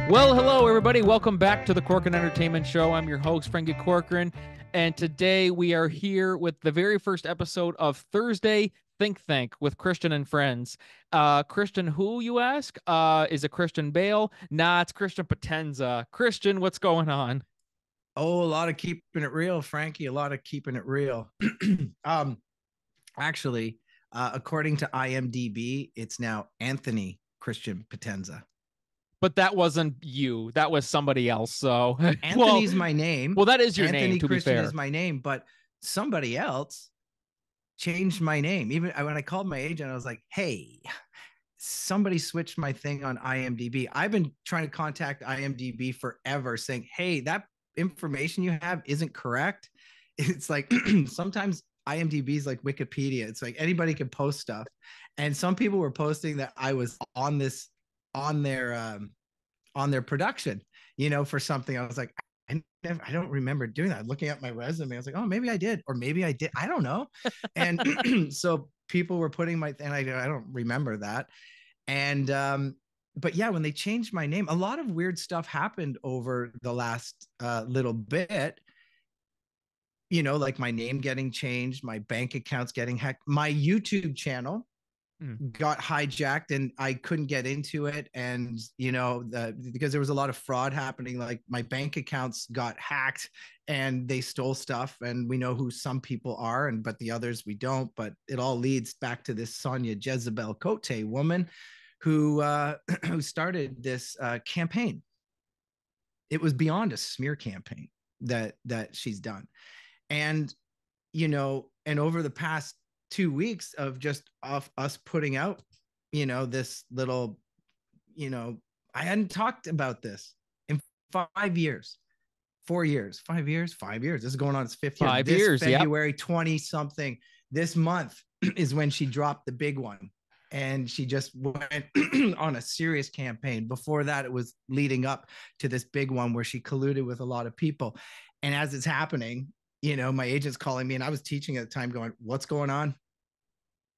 Well, hello, everybody. Welcome back to the Corcoran Entertainment Show. I'm your host, Franky Corcoran, and today we are here with the very first episode of Thursday Think Tank with Christian and friends. Christian who, you ask? Is it Christian Bale? Nah, it's Christian Potenza. Christian, what's going on? Oh, a lot of keeping it real, Franky. A lot of keeping it real. Actually, according to IMDb, it's now Anthony Christian Potenza. But that wasn't you. That was somebody else. So Anthony's my name. Well, that is your Anthony name, to Christian be fair. is my name, but somebody else changed my name. Even when I called my agent, I was like, hey, somebody switched my thing on IMDb. I've been trying to contact IMDb forever saying, hey, that information you have isn't correct. It's like sometimes IMDb is like Wikipedia. It's like anybody can post stuff. And some people were posting that I was on their production, for something. I was like, I don't remember doing that. Looking at my resume, I was like, oh, maybe I did, or maybe I did. I don't know. And so people were putting and I don't remember that. And but yeah, when they changed my name, a lot of weird stuff happened over the last little bit. Like my name getting changed, my bank accounts getting hacked, my YouTube channel got hijacked and I couldn't get into it. And, because there was a lot of fraud happening, like my bank accounts got hacked and they stole stuff. And we know who some people are, but the others we don't. But it all leads back to this Sonia Jezebel Cote woman who started this campaign. It was beyond a smear campaign that she's done. And, and over the past 2 weeks of just of us putting out, this little, I hadn't talked about this in 5 years, 4 years, 5 years, 5 years. This is going on its fifth year. 5 years, February 20 something. This month is when she dropped the big one. And she just went on a serious campaign. Before that, it was leading up to this big one where she colluded with a lot of people. And as it's happening, my agent's calling me, and I was teaching at the time going, what's going on?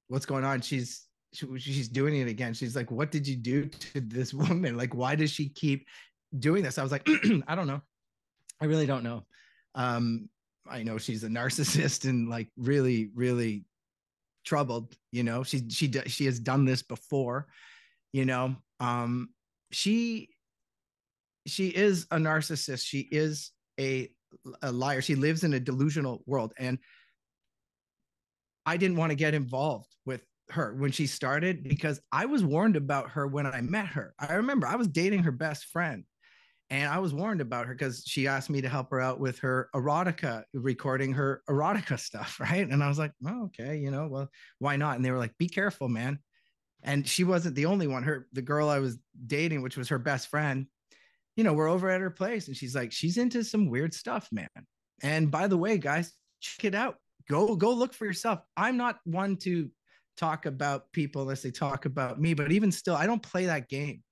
What's going on? She's doing it again. She's like, what did you do to this woman? Like, why does she keep doing this? I was like, I don't know. I really don't know. I know she's a narcissist and like really, really troubled, she has done this before, she is a narcissist. She is a liar. She lives in a delusional world. And I didn't want to get involved with her when she started because I was warned about her when I met her. I remember I was dating her best friend and I was warned about her because she asked me to help her out with her erotica, recording her erotica stuff. Right. And I was like, oh, okay, well, why not? And they were like, be careful, man. And she wasn't the only one. The girl I was dating, which was her best friend, we're over at her place and she's like, she's into some weird stuff, man. And by the way, guys, check it out. Go look for yourself. I'm not one to talk about people unless they talk about me, but even still, I don't play that game,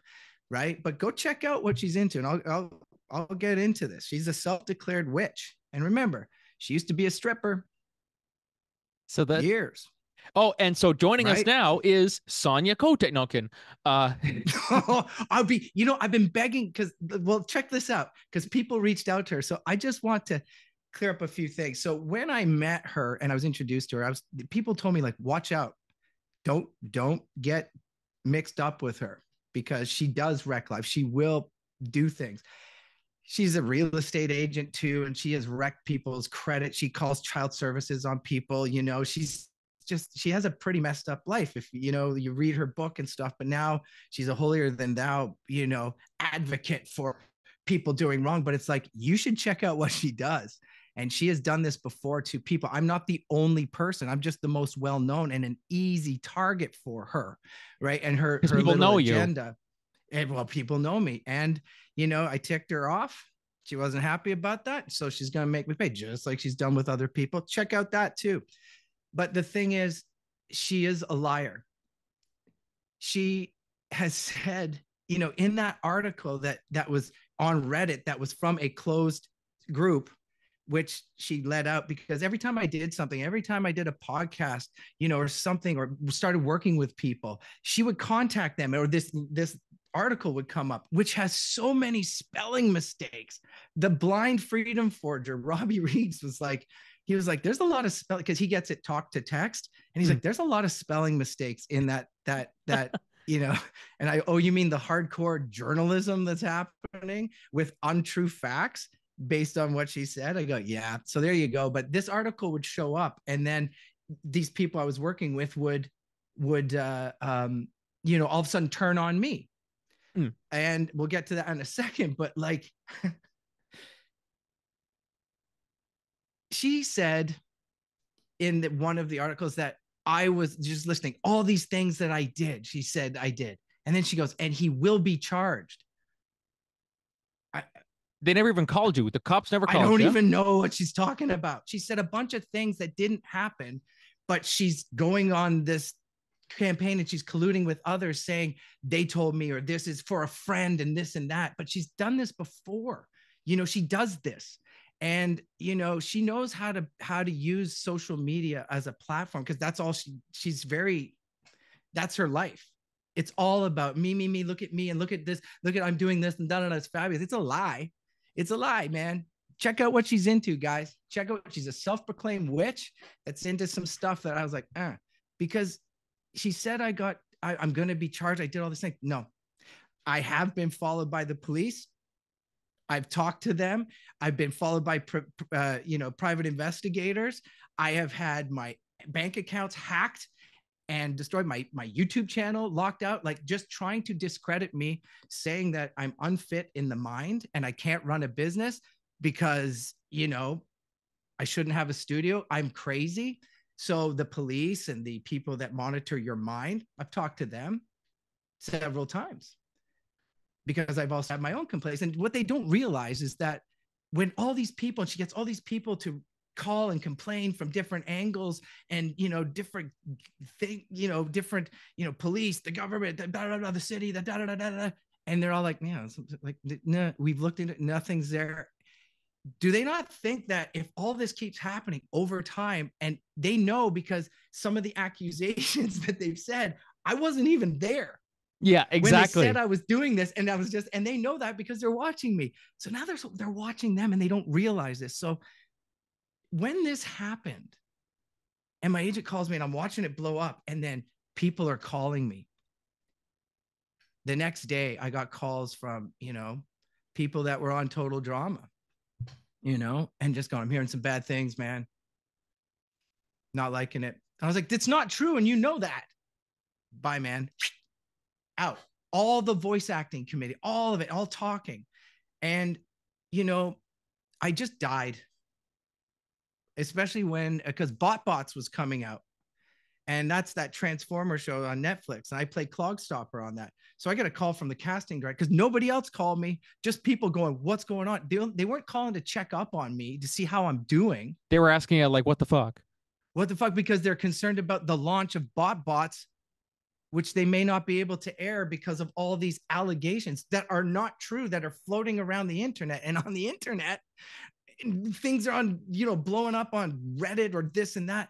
right? But go check out what she's into, and I'll get into this. She's a self-declared witch, and remember, she used to be a stripper. So that years. Oh, and so joining us now is Sonia Cote. No, kidding. I've been begging check this out, because people reached out to her. So I just want to clear up a few things. So when I met her and I was introduced to her, people told me, like, watch out. Don't get mixed up with her because she does wreck life. She will do things. She's a real estate agent too, and she has wrecked people's credit. She calls child services on people. She has a pretty messed up life if you read her book and stuff. But now she's a holier than thou, advocate for people doing wrong. But it's like, you should check out what she does. And she has done this before to people. I'm not the only person. I'm just the most well-known and an easy target for her, right? And her people know agenda. And well, people know me. And, I ticked her off. She wasn't happy about that. So she's going to make me pay, just like she's done with other people. Check out that too. But the thing is, she is a liar. She has said, in that article that was on Reddit, that was from a closed group, which she let out, because every time I did something, every time I did a podcast, or something, or started working with people, she would contact them, or this article would come up, which has so many spelling mistakes. The blind freedom forger, Robbie Reeves, was like, there's a lot of spelling, because he gets it talk to text. And he's like, there's a lot of spelling mistakes in that, you know, and you mean the hardcore journalism that's happening with untrue facts based on what she said? I go, yeah. So there you go. But this article would show up, and then these people I was working with would all of a sudden turn on me. And we'll get to that in a second. But like, she said in one of the articles that I was just listening, all these things that I did, she said I did. And then she goes, and he will be charged. They never even called you. The cops never called you. I don't even know what she's talking about. She said a bunch of things that didn't happen, but she's going on this campaign and she's colluding with others saying they told me, or this is for a friend and this and that. But she's done this before. She does this. And, she knows how to use social media as a platform, because that's all that's her life. It's all about me, look at me and look at this, I'm doing this and it's fabulous. It's a lie. It's a lie, man. Check out what she's into, guys. Check out, she's a self-proclaimed witch that's into some stuff that I was like, because she said I'm going to be charged. I did all this thing. No, I have been followed by the police. I've talked to them. I've been followed by, private investigators. I have had my bank accounts hacked and destroyed, my YouTube channel locked out, like just trying to discredit me, saying that I'm unfit in the mind and I can't run a business because, I shouldn't have a studio. I'm crazy. So the police and the people that monitor your mind, I've talked to them several times, because I've also had my own complaints. And what they don't realize is that when all these people, and she gets all these people to call and complain from different angles and, different thing, different, police, the government, the city, and they're all like, no, we've looked into it, nothing's there. Do they not think that if all this keeps happening over time, and they know, because some of the accusations that they've said, I wasn't even there. Yeah, exactly. When they said I was doing this, and and they know that because they're watching me. So now they're watching them and they don't realize this. So when this happened and my agent calls me and I'm watching it blow up, and then people are calling me. The next day I got calls from, people that were on Total Drama, and just going, I'm hearing some bad things, man. Not liking it. I was like, that's not true. And you know that. Bye, man. Out. All the voice acting committee, all of it, all talking. And, I just died. Especially because BotBots was coming out. And that's that Transformer show on Netflix. And I played Clogstopper on that. So I got a call from the casting director, because nobody else called me, just people going, what's going on? They weren't calling to check up on me to see how I'm doing. They were asking you, like, what the fuck? What the fuck? Because they're concerned about the launch of BotBots, which they may not be able to air because of all these allegations that are not true, that are floating around the internet. And on the internet, things are on, blowing up on Reddit or this and that.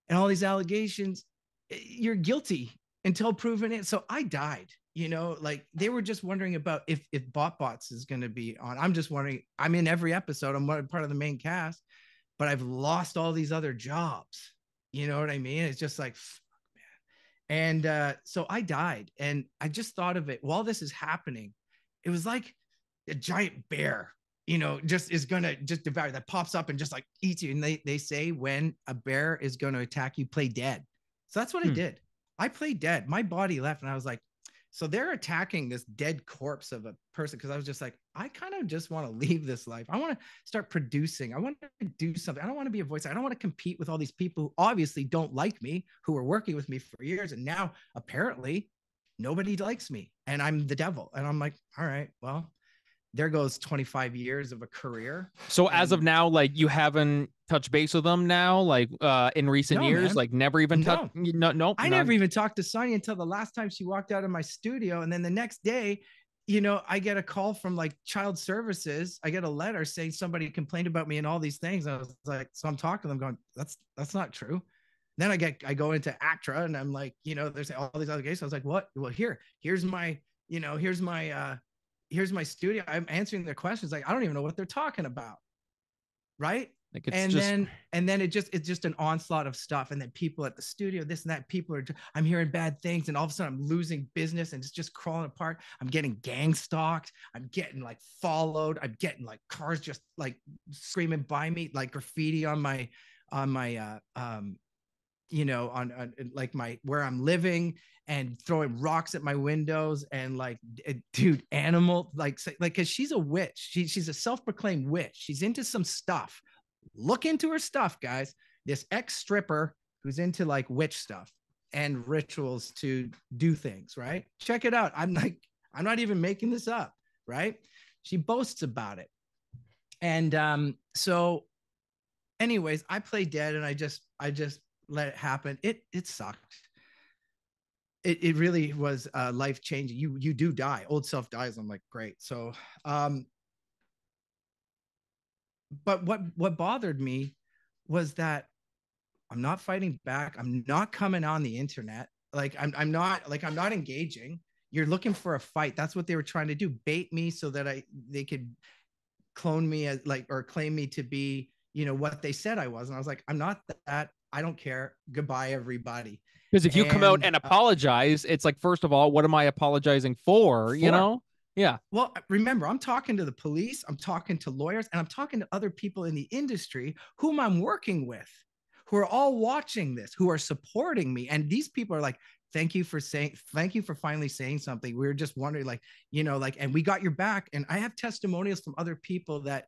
And all these allegations, you're guilty until proven it. So I died, like they were just wondering about if BotBots is going to be on. I'm just wondering, I'm in every episode. I'm part of the main cast, but I've lost all these other jobs. You know what I mean? It's just like, man. And so I died, and I just thought of it while this is happening. It was like a giant bear, just is going to just devour, that pops up and just like eats you. And they say when a bear is going to attack you, play dead. So that's what I did. I played dead. My body left, and I was like, so they're attacking this dead corpse of a person. Cause I was just like, I kind of just want to leave this life. I want to start producing. I want to do something. I don't want to be a voice. I don't want to compete with all these people who obviously don't like me, who are working with me for years. And now apparently nobody likes me, and I'm the devil. And I'm like, all right, well, there goes 25 years of a career. So as of now, like, you haven't touched base with them now, like in recent years, man. Like never even touched. No, I never even talked to Sonia until the last time she walked out of my studio. And then the next day, I get a call from like child services. I get a letter saying somebody complained about me and all these things. I was like, so I'm talking to them going, that's not true. Then I go into ACTRA, and I'm like, there's all these allegations. I was like, what? Well, here's my here's my studio. I'm answering their questions. Like, I don't even know what they're talking about. Right. Like it's and just... then it's just an onslaught of stuff. And then people at the studio, this and that, people are, I'm hearing bad things. And all of a sudden I'm losing business and it's just crawling apart. I'm getting gang stalked. I'm getting like followed. I'm getting like cars just like screaming by me, like graffiti on my on like where I'm living, and throwing rocks at my windows, and like, dude, animal, like, cause she's a witch. She's a self-proclaimed witch. She's into some stuff. Look into her stuff, guys. This ex-stripper who's into like witch stuff and rituals to do things, right? Check it out. I'm not even making this up, right? She boasts about it. And so anyways, I play dead, and I just let it happen. It sucked. It really was life changing. You do die. Old self dies. I'm like, great. So but what bothered me was that I'm not fighting back. I'm not coming on the internet. Like I'm not engaging. You're looking for a fight. That's what they were trying to do. Bait me so that they could clone me as like, or claim me to be, what they said I was. And I was like, I'm not that. I don't care. Goodbye, everybody. Because if you come out and apologize, it's like, first of all, what am I apologizing for? You know? Yeah. Well, remember, I'm talking to the police, I'm talking to lawyers, and I'm talking to other people in the industry whom I'm working with, who are all watching this, who are supporting me. And these people are like, thank you for finally saying something. We were just wondering, like, and we got your back. And I have testimonials from other people that,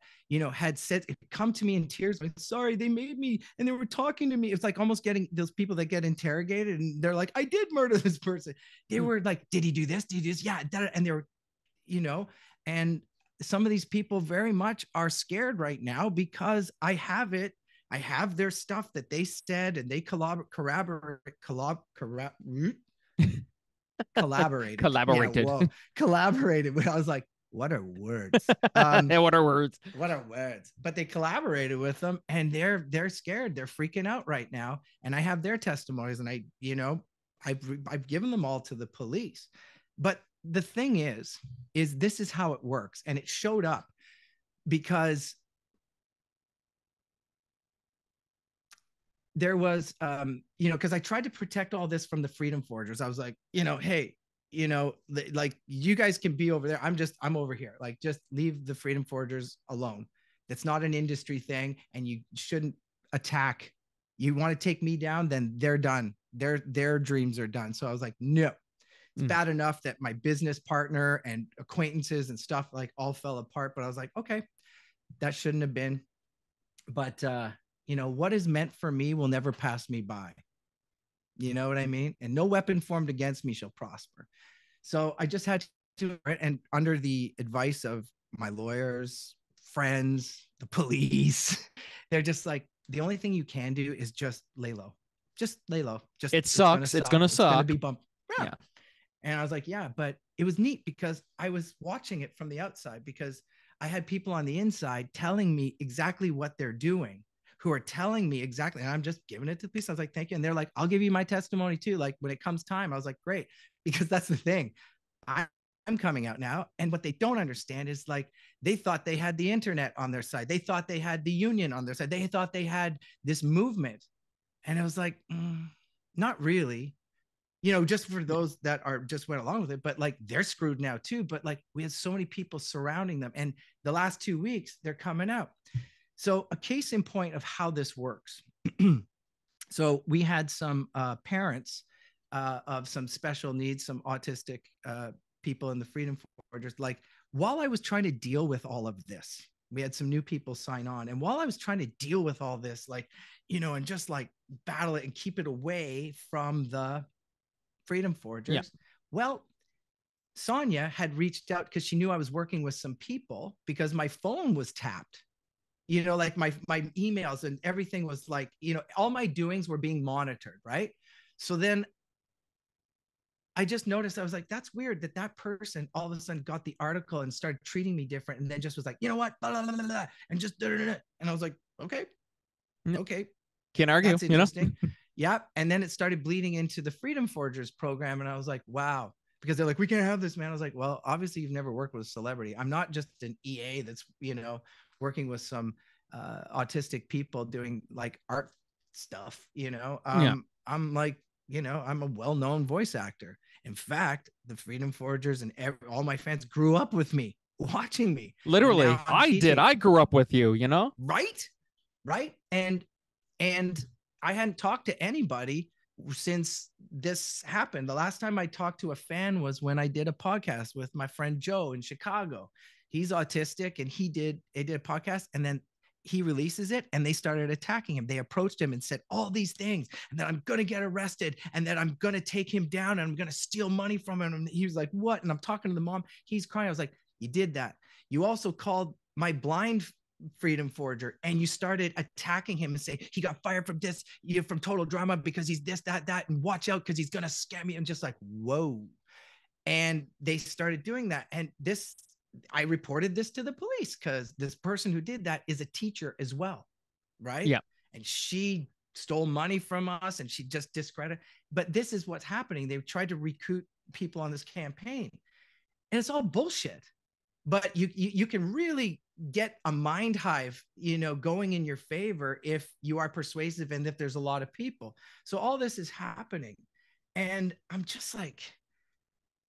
had said, come to me in tears. Like, sorry, they made me, and they were talking to me. It's like almost getting those people that get interrogated and they're like, I did murder this person. They were like, did he do this? Did he do this? Yeah. And they were, and some of these people very much are scared right now because I have their stuff that they said, and they collaborated. Yeah, collaborated. I was like, what are words? What are words? What are words? But they collaborated with them, and they're scared. They're freaking out right now. And I have their testimonies, and I've given them all to the police. But the thing is this is how it works. And it showed up because there was, because I tried to protect all this from the Freedom Forgers. I was like, hey, like, you guys can be over there. I'm over here. Like, just leave the Freedom Forgers alone. That's not an industry thing. And you shouldn't attack. You want to take me down, then they're done. Their dreams are done. So I was like, no. It's bad enough that my business partner and acquaintances and stuff like all fell apart. But I was like, okay, that shouldn't have been. But, what is meant for me will never pass me by. You know what I mean? And no weapon formed against me shall prosper. So I just had to, and under the advice of my lawyers, friends, the police, they're just like, the only thing you can do is just lay low. Just lay low. It sucks. It's going to suck. It's going to be bumped. Yeah. And I was like, yeah, but it was neat because I was watching it from the outside, because I had people on the inside telling me exactly what they're doing, who are telling me exactly, and I'm just giving it to the police. I was like, thank you. And they're like, I'll give you my testimony too. Like, when it comes time, I was like, great, because that's the thing. I'm coming out now. And what they don't understand is, like, they thought they had the internet on their side. They thought they had the union on their side. They thought they had this movement. And it was like, not really. Just for those that are just went along with it, but like, they're screwed now too. But like, we had so many people surrounding them, and the last 2 weeks they're coming out. So a case in point of how this works. So we had some parents of some special needs, some autistic people in the Freedom Forgers. Like, while I was trying to deal with all of this, we had some new people sign on. And while I was trying to deal with all this, like, and just like battle it and keep it away from the Freedom Forgers. Yeah. Well, Sonia had reached out because she knew I was working with some people, because my phone was tapped, like my emails and everything was like, all my doings were being monitored. Right. So then I just noticed, I was like, that's weird that person all of a sudden got the article and started treating me different. And then just was like, you know what? Blah, blah, blah, blah, and just, and I was like, okay. Can't argue, that's interesting. Yeah. And then it started bleeding into the Freedom Forgers program. And I was like, wow. because they're like, we can't have this, man. I was like, well, obviously you've never worked with a celebrity. I'm not just an EA that's, working with some autistic people doing like art stuff, I'm like, I'm a well-known voice actor. In fact, the Freedom Forgers and all my fans grew up with me, watching me. Literally, I grew up with you, Right. And I hadn't talked to anybody since this happened. The last time I talked to a fan was when I did a podcast with my friend Joe in Chicago. He's autistic, and he did a podcast, and then he releases it, and they started attacking him. They approached him and said all these things, and that I'm going to get arrested, and that I'm going to take him down, and I'm going to steal money from him. And he was like, what? And I'm talking to the mom. He's crying. I was like, you did that. You also called my blind Freedom Forger, and you started attacking him and say he got fired from this, from Total Drama, because he's this, that, and watch out because he's going to scam me. And just like, whoa. And they started doing that. And I reported this to the police because this person who did that is a teacher as well. Right. Yeah. And she stole money from us, and she just discredited. But this is what's happening. They've tried to recruit people on this campaign, and it's all bullshit. But you can really get a mind hive, going in your favor if you are persuasive and if there's a lot of people. So all this is happening, and I'm just like,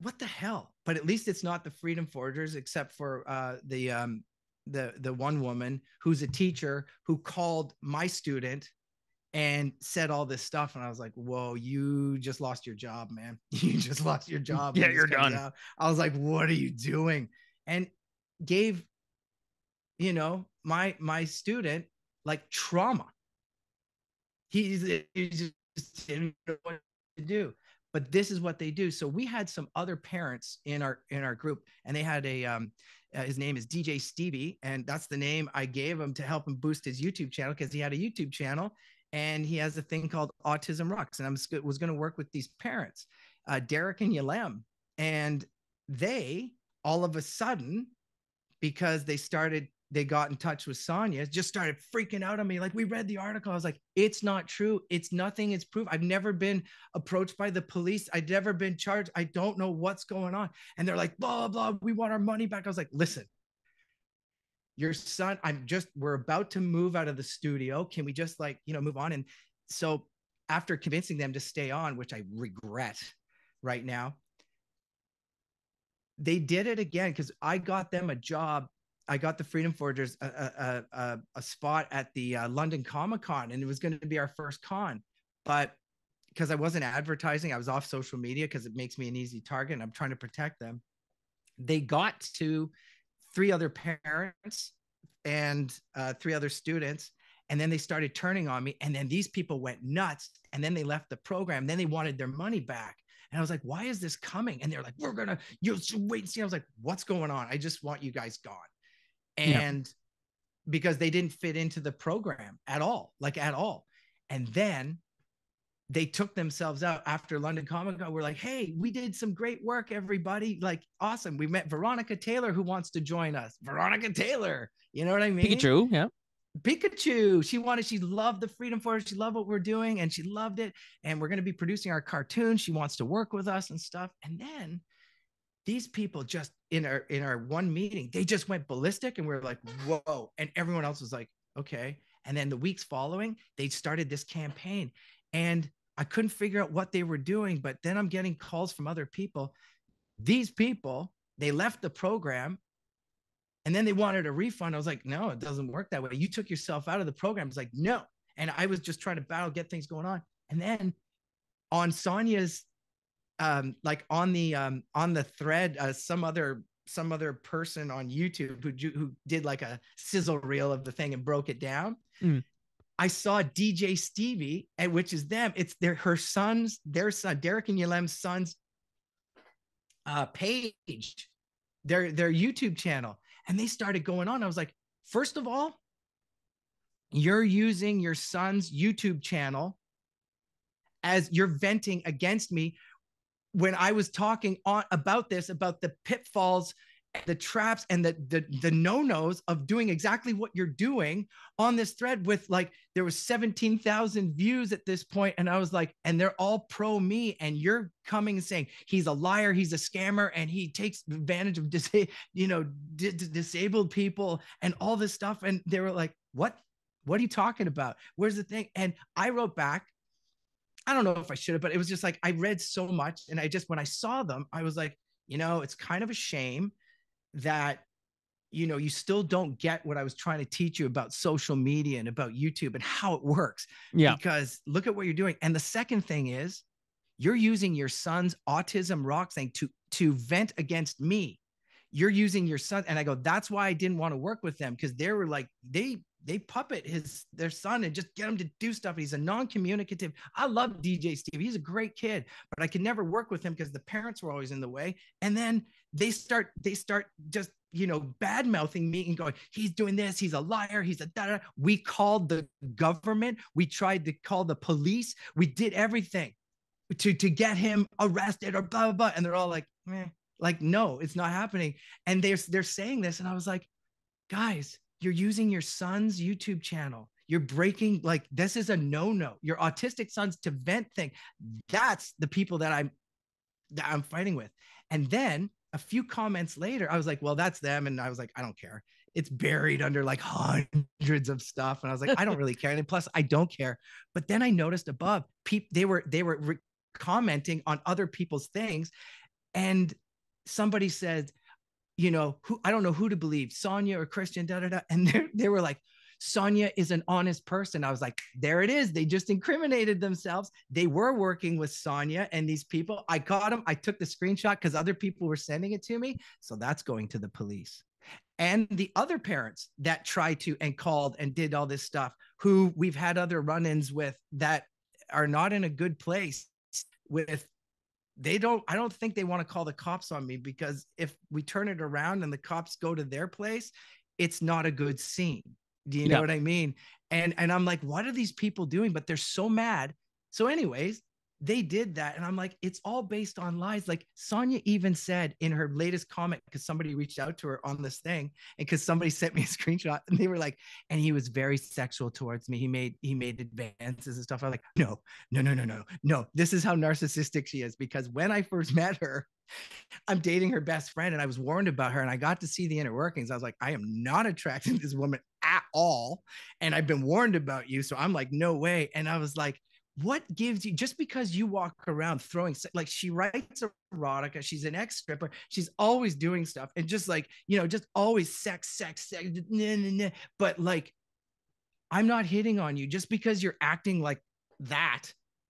what the hell? But at least it's not the Freedom Forgers, except for the one woman who's a teacher who called my student and said all this stuff. And I was like, whoa, you just lost your job, man. You just lost your job. Yeah, you're done. Out. I was like, what are you doing? And gave, my student like trauma. He just didn't know what to do. But this is what they do. So we had some other parents in our group, and they had his name is DJ Stevie, and that's the name I gave him to help him boost his YouTube channel, because he had a YouTube channel, and he has a thing called Autism Rocks. And I was going to work with these parents, Derek and Yalem, and they all of a sudden, because they got in touch with Sonia, just started freaking out on me. Like, we read the article. I was like, it's not true. It's nothing. It's proof. I've never been approached by the police. I've never been charged. I don't know what's going on. And they're like, blah, blah, we want our money back. I was like, listen, your son, we're about to move out of the studio. Can we just move on? And so after convincing them to stay on, which I regret right now, they did it again, because I got them a job. I got the Freedom Forgers a spot at the London Comic-Con, and it was going to be our first con. But because I wasn't advertising, I was off social media because it makes me an easy target, and I'm trying to protect them. They got to 3 other parents and 3 other students, and then they started turning on me. And then these people went nuts, and then they left the program. Then they wanted their money back. And I was like, why is this coming? And they're like, you should wait and see. I was like, what's going on? I just want you guys gone. And because they didn't fit into the program at all. And then they took themselves out after London Comic-Con. We're like, hey, we did some great work, everybody. Like, awesome. We met Veronica Taylor, who wants to join us. Veronica Taylor. You know what I mean? Pikachu. Yeah. Pikachu. She loved the Freedom Force. She loved what we're doing, and she loved it. And we're going to be producing our cartoon. She wants to work with us and stuff. And then these people just in our one meeting, they just went ballistic, and we're like, whoa. And everyone else was like, okay. And then the weeks following, they started this campaign, and I couldn't figure out what they were doing. But then I'm getting calls from other people. These people, they left the program, and then they wanted a refund. I was like, no, it doesn't work that way. You took yourself out of the program. It's like, no. And I was just trying to get things going on. And then on Sonia's, on the thread, some other person on YouTube who did like a sizzle reel of the thing and broke it down. I saw DJ Stevie, and which is them. It's their son, Derek and Yalem's son's page, their YouTube channel. And they started going on. I was like, first of all, you're using your son's YouTube channel as you're venting against me when I was talking about the pitfalls the traps and the no-nos of doing exactly what you're doing on this thread with like, there was 17,000 views at this point. And I was like, and they're all pro me. And you're coming and saying, he's a liar, he's a scammer, and he takes advantage of disabled people and all this stuff. And they were like, what are you talking about? Where's the thing? And I wrote back, I don't know if I should have, but it was just like, I read so much. And when I saw them, I was like, it's kind of a shame that, you still don't get what I was trying to teach you about social media and about YouTube and how it works. Yeah. Because look at what you're doing. And the second thing is, you're using your son's autism rock thing to vent against me. You're using your son. And I go, that's why I didn't want to work with them, because they were like, they puppet their son and just get him to do stuff. He's a non-communicative. I love DJ Steve. He's a great kid, but I could never work with him because the parents were always in the way. And then they start just, bad mouthing me and going, he's doing this. He's a liar. He's a da-da. We called the government. We tried to call the police. We did everything to get him arrested or blah, blah, blah. And they're all like, like, no, it's not happening. And they're saying this. And I was like, guys, you're using your son's YouTube channel. You're breaking, like, this is a no-no. Your autistic son's to vent thing. That's the people that I'm fighting with. And then a few comments later, I was like, well, that's them. And I was like, I don't care. It's buried under like hundreds of stuff. And I was like, I don't really care. And plus I don't care. But then I noticed above, they were commenting on other people's things. And somebody said, who, I don't know who to believe, Sonia or Christian, da, da, da. And they were like, Sonia is an honest person. I was like, there it is. They just incriminated themselves. They were working with Sonia and these people. I caught them. I took the screenshot because other people were sending it to me. So that's going to the police. And the other parents that tried to and called and did all this stuff, who we've had other run-ins with that are not in a good place with, I don't think they want to call the cops on me, because if we turn it around and the cops go to their place, it's not a good scene. Do you know what I mean? And I'm like, what are these people doing? But they're so mad. So anyways, they did that. And I'm like, it's all based on lies. Like Sonia even said in her latest comment, because somebody reached out to her on this thing, and because somebody sent me a screenshot, and they were like, and he was very sexual towards me. He made advances and stuff. I'm like, no. This is how narcissistic she is. Because when I first met her, I'm dating her best friend, and I was warned about her, and I got to see the inner workings. I was like, I am not attracted to this woman at all. And I've been warned about you. So I'm like, no way. And I was like, what gives you, just because you walk around throwing, like, she writes erotica, she's an ex-stripper, she's always doing stuff, and just like, just always sex, but like, I'm not hitting on you. Just because you're acting like that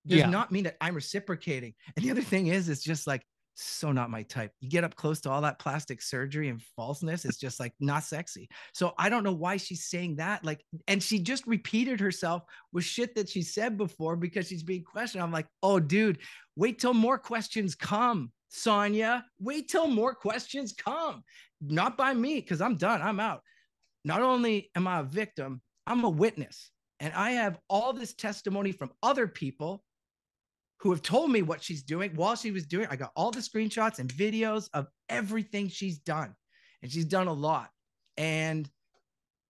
does not mean that I'm reciprocating. And the other thing is, it's just like, so not my type. You get up close to all that plastic surgery and falseness, it's just like not sexy. So I don't know why she's saying that. Like, and she just repeated herself with shit that she said before because she's being questioned. I'm like, oh, dude, wait till more questions come, Sonia. Wait till more questions come. Not by me, because I'm done. I'm out. Not only am I a victim, I'm a witness. And I have all this testimony from other people who have told me what she's doing while she was doing. I got all the screenshots and videos of everything she's done. And she's done a lot. And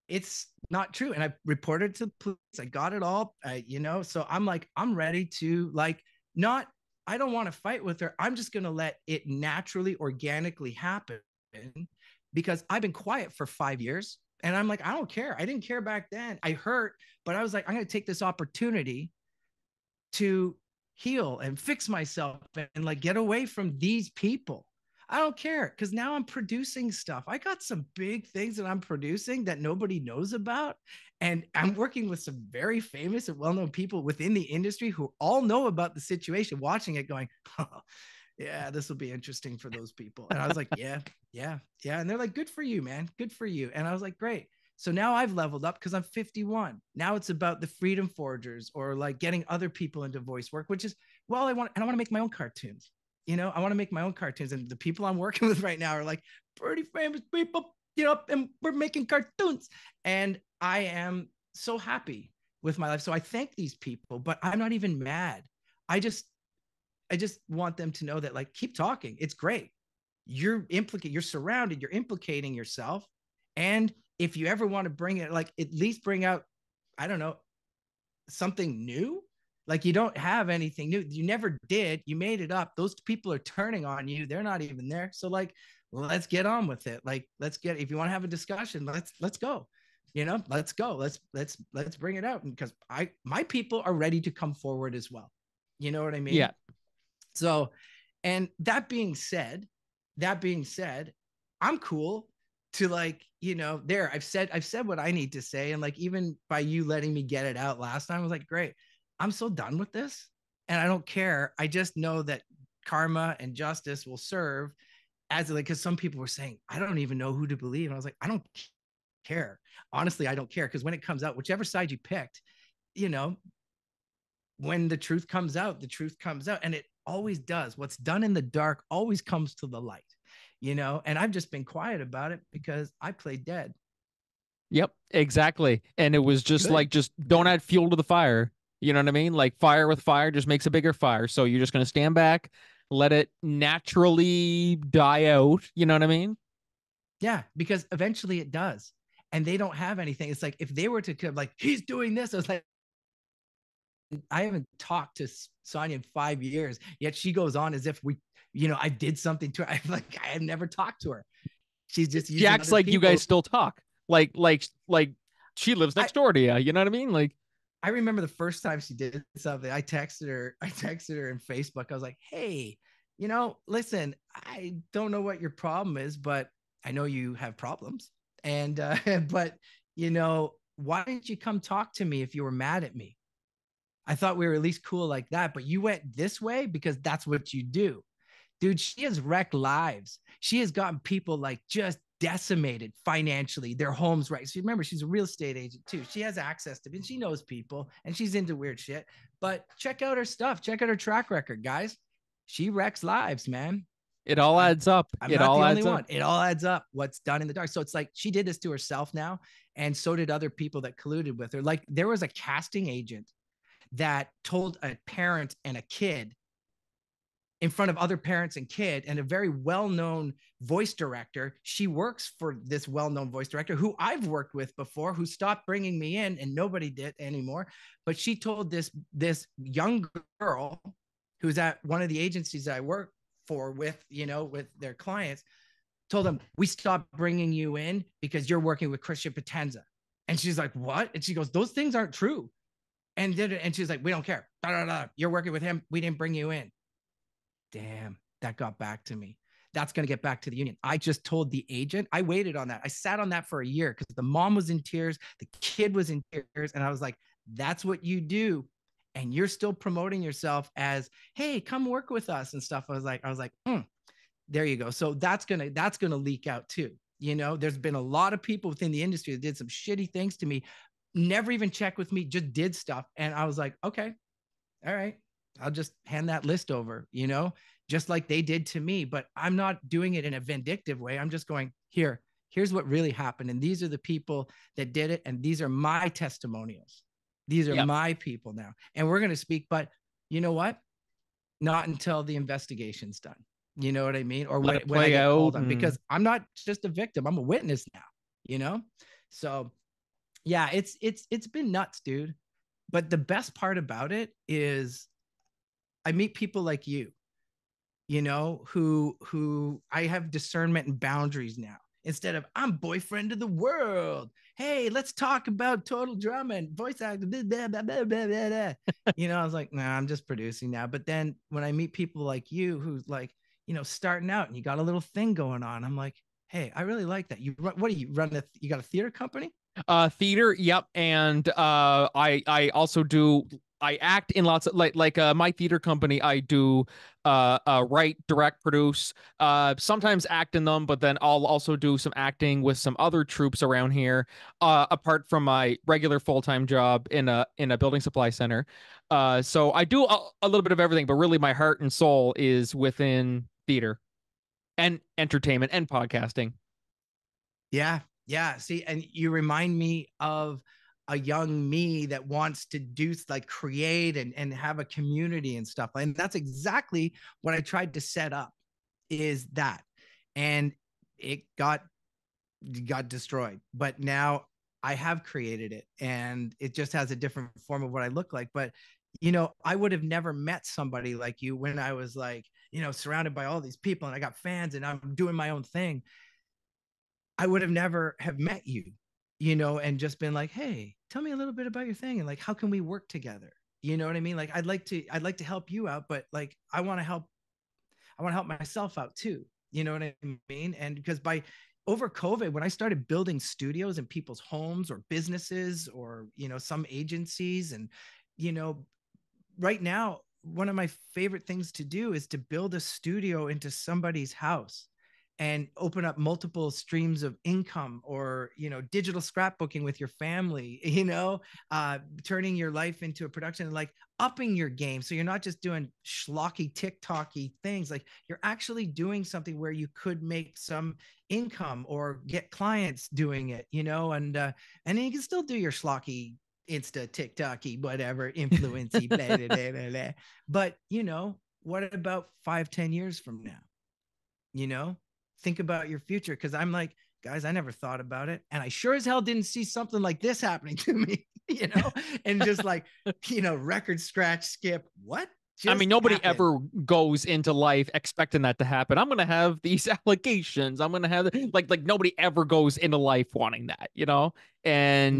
it's not true. And I reported to the police. I got it all, so I'm like, I'm ready to I don't want to fight with her. I'm just going to let it naturally, organically happen, because I've been quiet for 5 years. And I'm like, I don't care. I didn't care back then. I hurt, but I was like, I'm going to take this opportunity to heal and fix myself and like get away from these people. I don't care, because now I'm producing stuff. I got some big things that I'm producing that nobody knows about. And I'm working with some very famous and well-known people within the industry who all know about the situation, watching it going, oh, yeah, this will be interesting for those people. And I was like, yeah. And they're like, good for you, man. Good for you. And I was like, great. So now I've leveled up because I'm 51. Now it's about the Freedom Forgers, or like getting other people into voice work, which is, well, I want to make my own cartoons. I want to make my own cartoons. And the people I'm working with right now are like pretty famous people, and we're making cartoons. And I am so happy with my life. So I thank these people, but I'm not even mad. I just want them to know that, like, keep talking. It's great. you're surrounded, you're implicating yourself. And if you ever want to bring it, like at least bring out, I don't know, something new. Like you don't have anything new. You never did. You made it up. Those people are turning on you. They're not even there. So like, let's get on with it. Like, if you want to have a discussion, let's go. Let's go. Let's bring it out. Because my people are ready to come forward as well. You know what I mean? Yeah. So, and that being said, I'm cool to like, I've said what I need to say. And like, even by you letting me get it out last time, I was like, great. I'm so done with this and I don't care. I just know that karma and justice will serve as like, because some people were saying, I don't even know who to believe. And I was like, I don't care. Honestly, I don't care. Because when it comes out, whichever side you picked, when the truth comes out, and it always does. What's done in the dark always comes to the light, and I've just been quiet about it because I played dead. Yep, exactly. And it was just like, just don't add fuel to the fire. You know what I mean? Like fire with fire just makes a bigger fire. So you're just going to stand back, let it naturally die out. You know what I mean? Yeah, because eventually it does. And they don't have anything. It's like, if they were to like, he's doing this, I was like, I haven't talked to Sonia in 5 years, yet she goes on as if I did something to her. I had never talked to her. She's just Jack's like, people. You guys still talk. Like she lives next door to you. You know what I mean? Like, I remember the first time she did something, I texted her in Facebook. I was like, hey, listen, I don't know what your problem is, but I know you have problems. And, but why didn't you come talk to me if you were mad at me? I thought we were at least cool like that, but you went this way because that's what you do. Dude, she has wrecked lives. She has gotten people like just decimated financially, their homes, right? So remember, she's a real estate agent too. She has access to, and she knows people and she's into weird shit. But check out her stuff. Check out her track record, guys. She wrecks lives, man. It all adds up. It all adds up. What's done in the dark. So it's like she did this to herself now, and so did other people that colluded with her. Like there was a casting agent that told a parent and a kid in front of other parents and kid, and a very well-known voice director. She works for this well-known voice director who I've worked with before, who stopped bringing me in and nobody did anymore. But she told this young girl who's at one of the agencies that I work for with their clients, told them, we stopped bringing you in because you're working with Christian Potenza. And she's like, what? And she goes, those things aren't true. And she's like, we don't care. You're working with him. We didn't bring you in. Damn, that got back to me. That's going to get back to the union. I just told the agent, I waited on that. I sat on that for a year because the mom was in tears. The kid was in tears. And I was like, that's what you do. And you're still promoting yourself as, hey, come work with us and stuff. I was like, there you go. So that's going to leak out too. There's been a lot of people within the industry that did some shitty things to me, never even checked with me, just did stuff. And I was like, okay, all right, I'll just hand that list over, just like they did to me. But I'm not doing it in a vindictive way. I'm just going, here's what really happened. And these are the people that did it. And these are my testimonials. These are my people now. And we're going to speak, but you know what? Not until the investigation's done. You know what I mean? Or when I get called on, because I'm not just a victim. I'm a witness now, So yeah, it's been nuts, dude. But the best part about it is I meet people like you, who I have discernment and boundaries now. Instead of, I'm boyfriend of the world. Hey, let's talk about total drama and voice acting. Blah, blah, blah, blah, blah, blah. I was like, nah, I'm just producing now. But then when I meet people like you, who's like, starting out and you got a little thing going on, I'm like, hey, I really like that. What do you run? You got a theater company? Theater. Yep. And I also do. I act in lots of like my theater company. I do write, direct, produce, sometimes act in them, but then I'll also do some acting with some other troupes around here, apart from my regular full-time job in a building supply center. So I do a little bit of everything, but really my heart and soul is within theater and entertainment and podcasting. Yeah. See, and you remind me of a young me that wants to do like create and have a community and stuff. And that's exactly what I tried to set up, is that, and it got destroyed. But now I have created it, and it just has a different form of what I look like. But I would have never met somebody like you when I was like, surrounded by all these people and I got fans and I'm doing my own thing. I would have never have met you, and just been like, hey, tell me a little bit about your thing, and like, how can we work together? You know what I mean? Like, I'd like to help you out, but like, I want to help myself out too. You know what I mean? And because over COVID, when I started building studios in people's homes or businesses or, some agencies, and, right now, one of my favorite things to do is to build a studio into somebody's house and open up multiple streams of income, or digital scrapbooking with your family, turning your life into a production, and like upping your game, so you're not just doing schlocky TikToky things. Like, you're actually doing something where you could make some income or get clients doing it, and then you can still do your schlocky Insta, TikToky, whatever, influency, blah, blah, blah, blah, blah. But what about 5-10 years from now? Think about your future. Because I'm like, guys, I never thought about it, and I sure as hell didn't see something like this happening to me, and just like, record scratch skip. What? I mean, nobody happened? ever goes into life expecting that to happen. I'm going to have these allegations. I'm going to have like nobody ever goes into life wanting that, and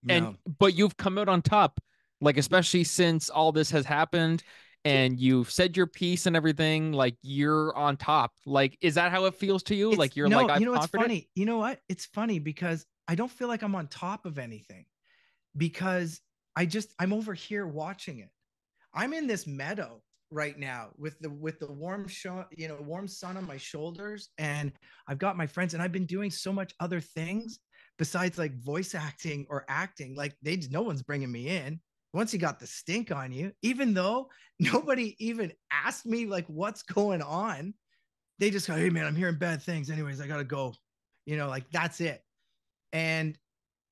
No. but you've come out on top, like, especially since all this has happened and you've said your piece and everything, like, you're on top. Like, is that how it feels to you? Like, you're like, I'm it's confident? funny. You know what? It's funny because I don't feel like I'm on top of anything, because I'm over here watching it. I'm in this meadow right now with the warm warm sun on my shoulders, and I've got my friends, and I've been doing so much other things besides like voice acting or acting. Like, no one's bringing me in once you got the stink on you, even though nobody even asked me like what's going on. They just go, hey man, I'm hearing bad things. Anyways, I gotta go. Like, that's it. And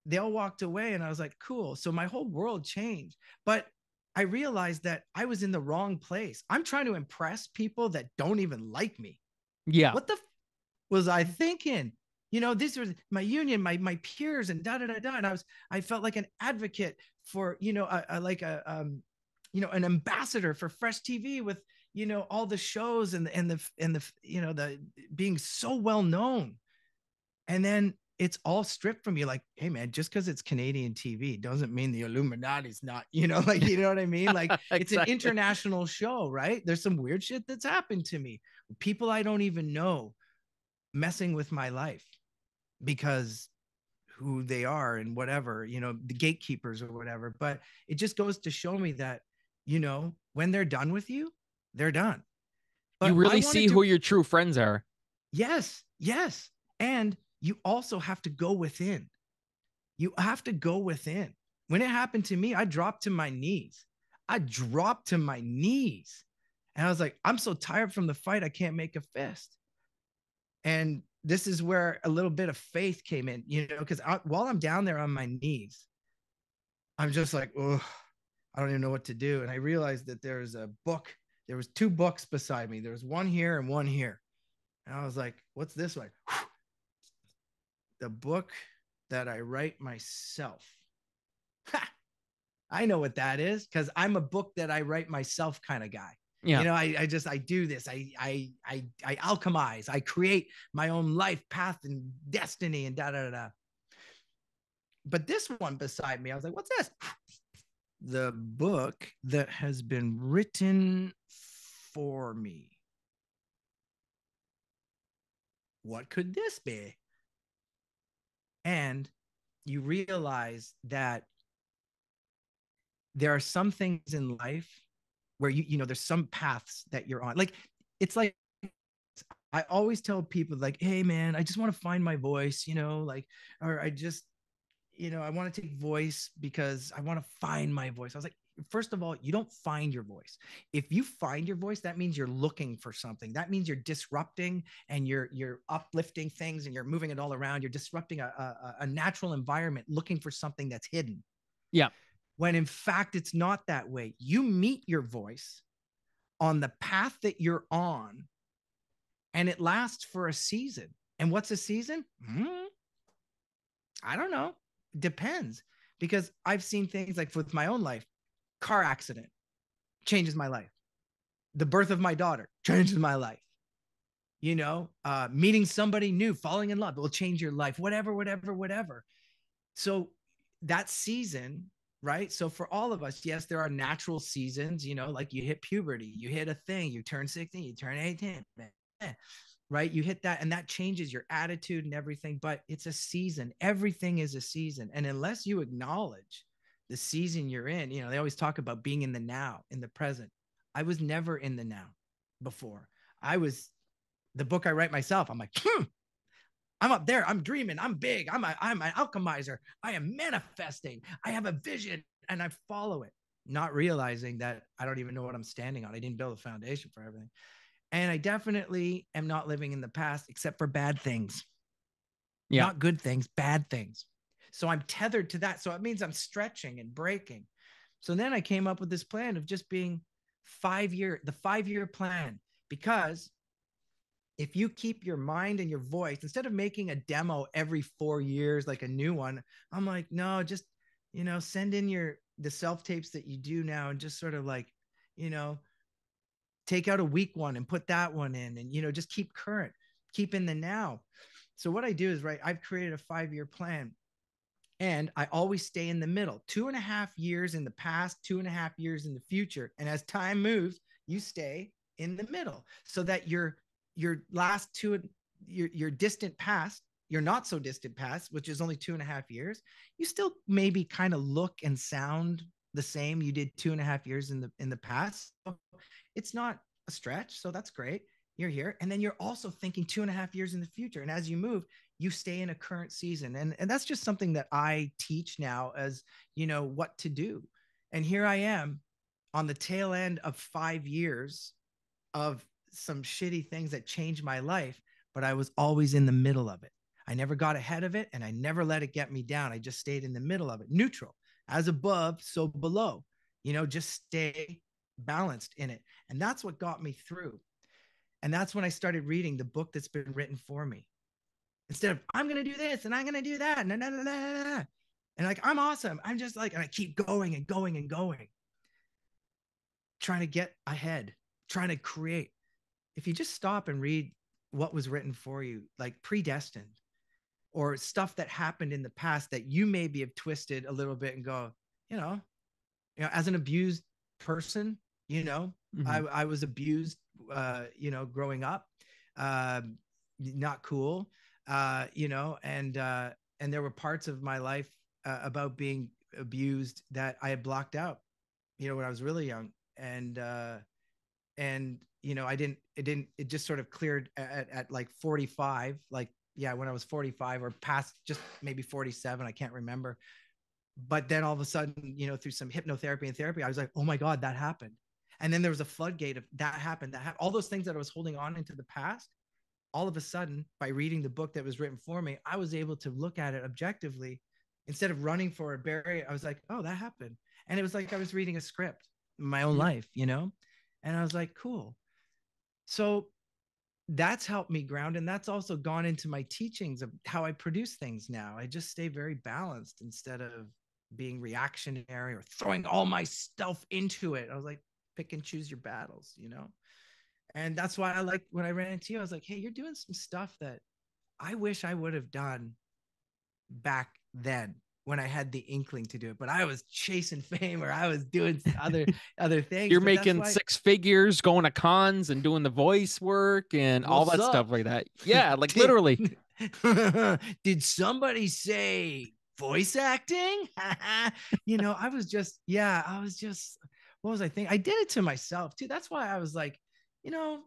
they all walked away, and I was like, cool. So my whole world changed. But I realized that I was in the wrong place. I'm trying to impress people that don't even like me. Yeah. What the was I thinking? These were my union, my peers, and da da da da. And I felt like an advocate for, an ambassador for Fresh TV with, all the shows and the being so well known. And then it's all stripped from you. Like, hey man, just because it's Canadian TV doesn't mean the Illuminati's not, like, you know what I mean? Like, Exactly. It's an international show, right? There's some weird shit that's happened to me. People I don't even know messing with my life because who they are and whatever, the gatekeepers or whatever. But it just goes to show me that, when they're done with you, they're done. But you really see who your true friends are. Yes. And you also have to go within. You have to go within. When it happened to me, I dropped to my knees. And I was like, I'm so tired from the fight, I can't make a fist. And this is where a little bit of faith came in, because while I'm down there on my knees, I'm just like, oh, I don't even know what to do. And I realized that there was 2 books beside me. There was one here and one here. And I was like, what's this one? The book that I write myself. Ha! I know what that is, because I'm a book that I write myself kind of guy. Yeah. I do this. I alchemize. I create my own life path and destiny and da da da. But this one beside me, I was like, what's this? The book that has been written for me. What could this be? And you realize that there are some things in life where there's some paths that you're on. Like, it's like, I always tell people like, hey man, I just want to find my voice, or I just, I want to take voice because I want to find my voice. I was like, first of all, you don't find your voice. If you find your voice, that means you're looking for something. That means you're disrupting and you're uplifting things and you're moving it all around. You're disrupting a natural environment, looking for something that's hidden. Yeah. When in fact, it's not that way. You meet your voice on the path that you're on, and it lasts for a season. And what's a season? I don't know. Depends, because I've seen things like with my own life, car accident changes my life. The birth of my daughter changes my life. You know, meeting somebody new, falling in love, it will change your life, whatever. So that season, right? So for all of us, yes, there are natural seasons, you know, like you hit puberty, you hit a thing, you turn 16, you turn 18, right? You hit that, and that changes your attitude and everything, but it's a season. Everything is a season. And unless you acknowledge the season you're in, you know, they always talk about being in the now, in the present. I was never in the now before. The book I write myself, I'm like, I'm up there. I'm dreaming. I'm big. I'm an alchemizer. I am manifesting. I have a vision and I follow it, not realizing that I don't even know what I'm standing on. I didn't build a foundation for everything. And I definitely am not living in the past, except for bad things. Yeah. Not good things, bad things. So I'm tethered to that. So it means I'm stretching and breaking. So then I came up with this plan of just being the 5-year plan, because if you keep your mind and your voice, instead of making a demo every 4 years, like a new one, I'm like, no, just, you know, send in the self-tapes that you do now, and just sort of like, you know, take out a weak one and put that one in, and, you know, just keep current, keep in the now. So what I do is, right, I've created a 5-year plan, and I always stay in the middle, 2.5 years in the past, 2.5 years in the future. And as time moves, you stay in the middle, so that your last your distant past, your not so distant past, which is only 2.5 years, you still maybe kind of look and sound the same you did 2.5 years in the past. So it's not a stretch. So that's great. You're here. And then you're also thinking 2.5 years in the future. And as you move, you stay in a current season. And that's just something that I teach now, as, you know, what to do. And here I am on the tail end of 5 years of some shitty things that changed my life, but I was always in the middle of it. I never got ahead of it, and I never let it get me down. I just stayed in the middle of it, neutral, as above, so below, you know, just stay balanced in it. And that's what got me through. And that's when I started reading the book that's been written for me. Instead of, I'm going to do this and I'm going to do that. And like, I'm awesome. I'm just like, and I keep going and going and going, trying to get ahead, trying to create. If you just stop and read what was written for you, like predestined, or stuff that happened in the past that you maybe have twisted a little bit and go, you know, as an abused person, you know, I was abused, you know, growing up, not cool, you know, and there were parts of my life about being abused that I had blocked out, you know, when I was really young. And, you know, it just sort of cleared at like 45, like, yeah, when I was 45 or past, just maybe 47, I can't remember. But then all of a sudden, you know, through some hypnotherapy and therapy, I was like, oh my God, that happened. And then there was a floodgate of that happened, all those things that I was holding on into the past. All of a sudden, by reading the book that was written for me, I was able to look at it objectively. Instead of running for a barrier, I was like, oh, that happened. And it was like I was reading a script in my own life, you know? And I was like, cool. So that's helped me ground. And that's also gone into my teachings of how I produce things now. I just stay very balanced instead of being reactionary or throwing all my stuff into it. I was like, pick and choose your battles, you know? And that's why I like, when I ran into you, I was like, hey, you're doing some stuff that I wish I would have done back then when I had the inkling to do it, but I was chasing fame, or I was doing other things. You're making 6 figures, going to cons and doing the voice work and all that stuff like that. Yeah, like literally. Did somebody say voice acting? You know, I was just, what was I thinking? I did it to myself too. That's why I was like, you know,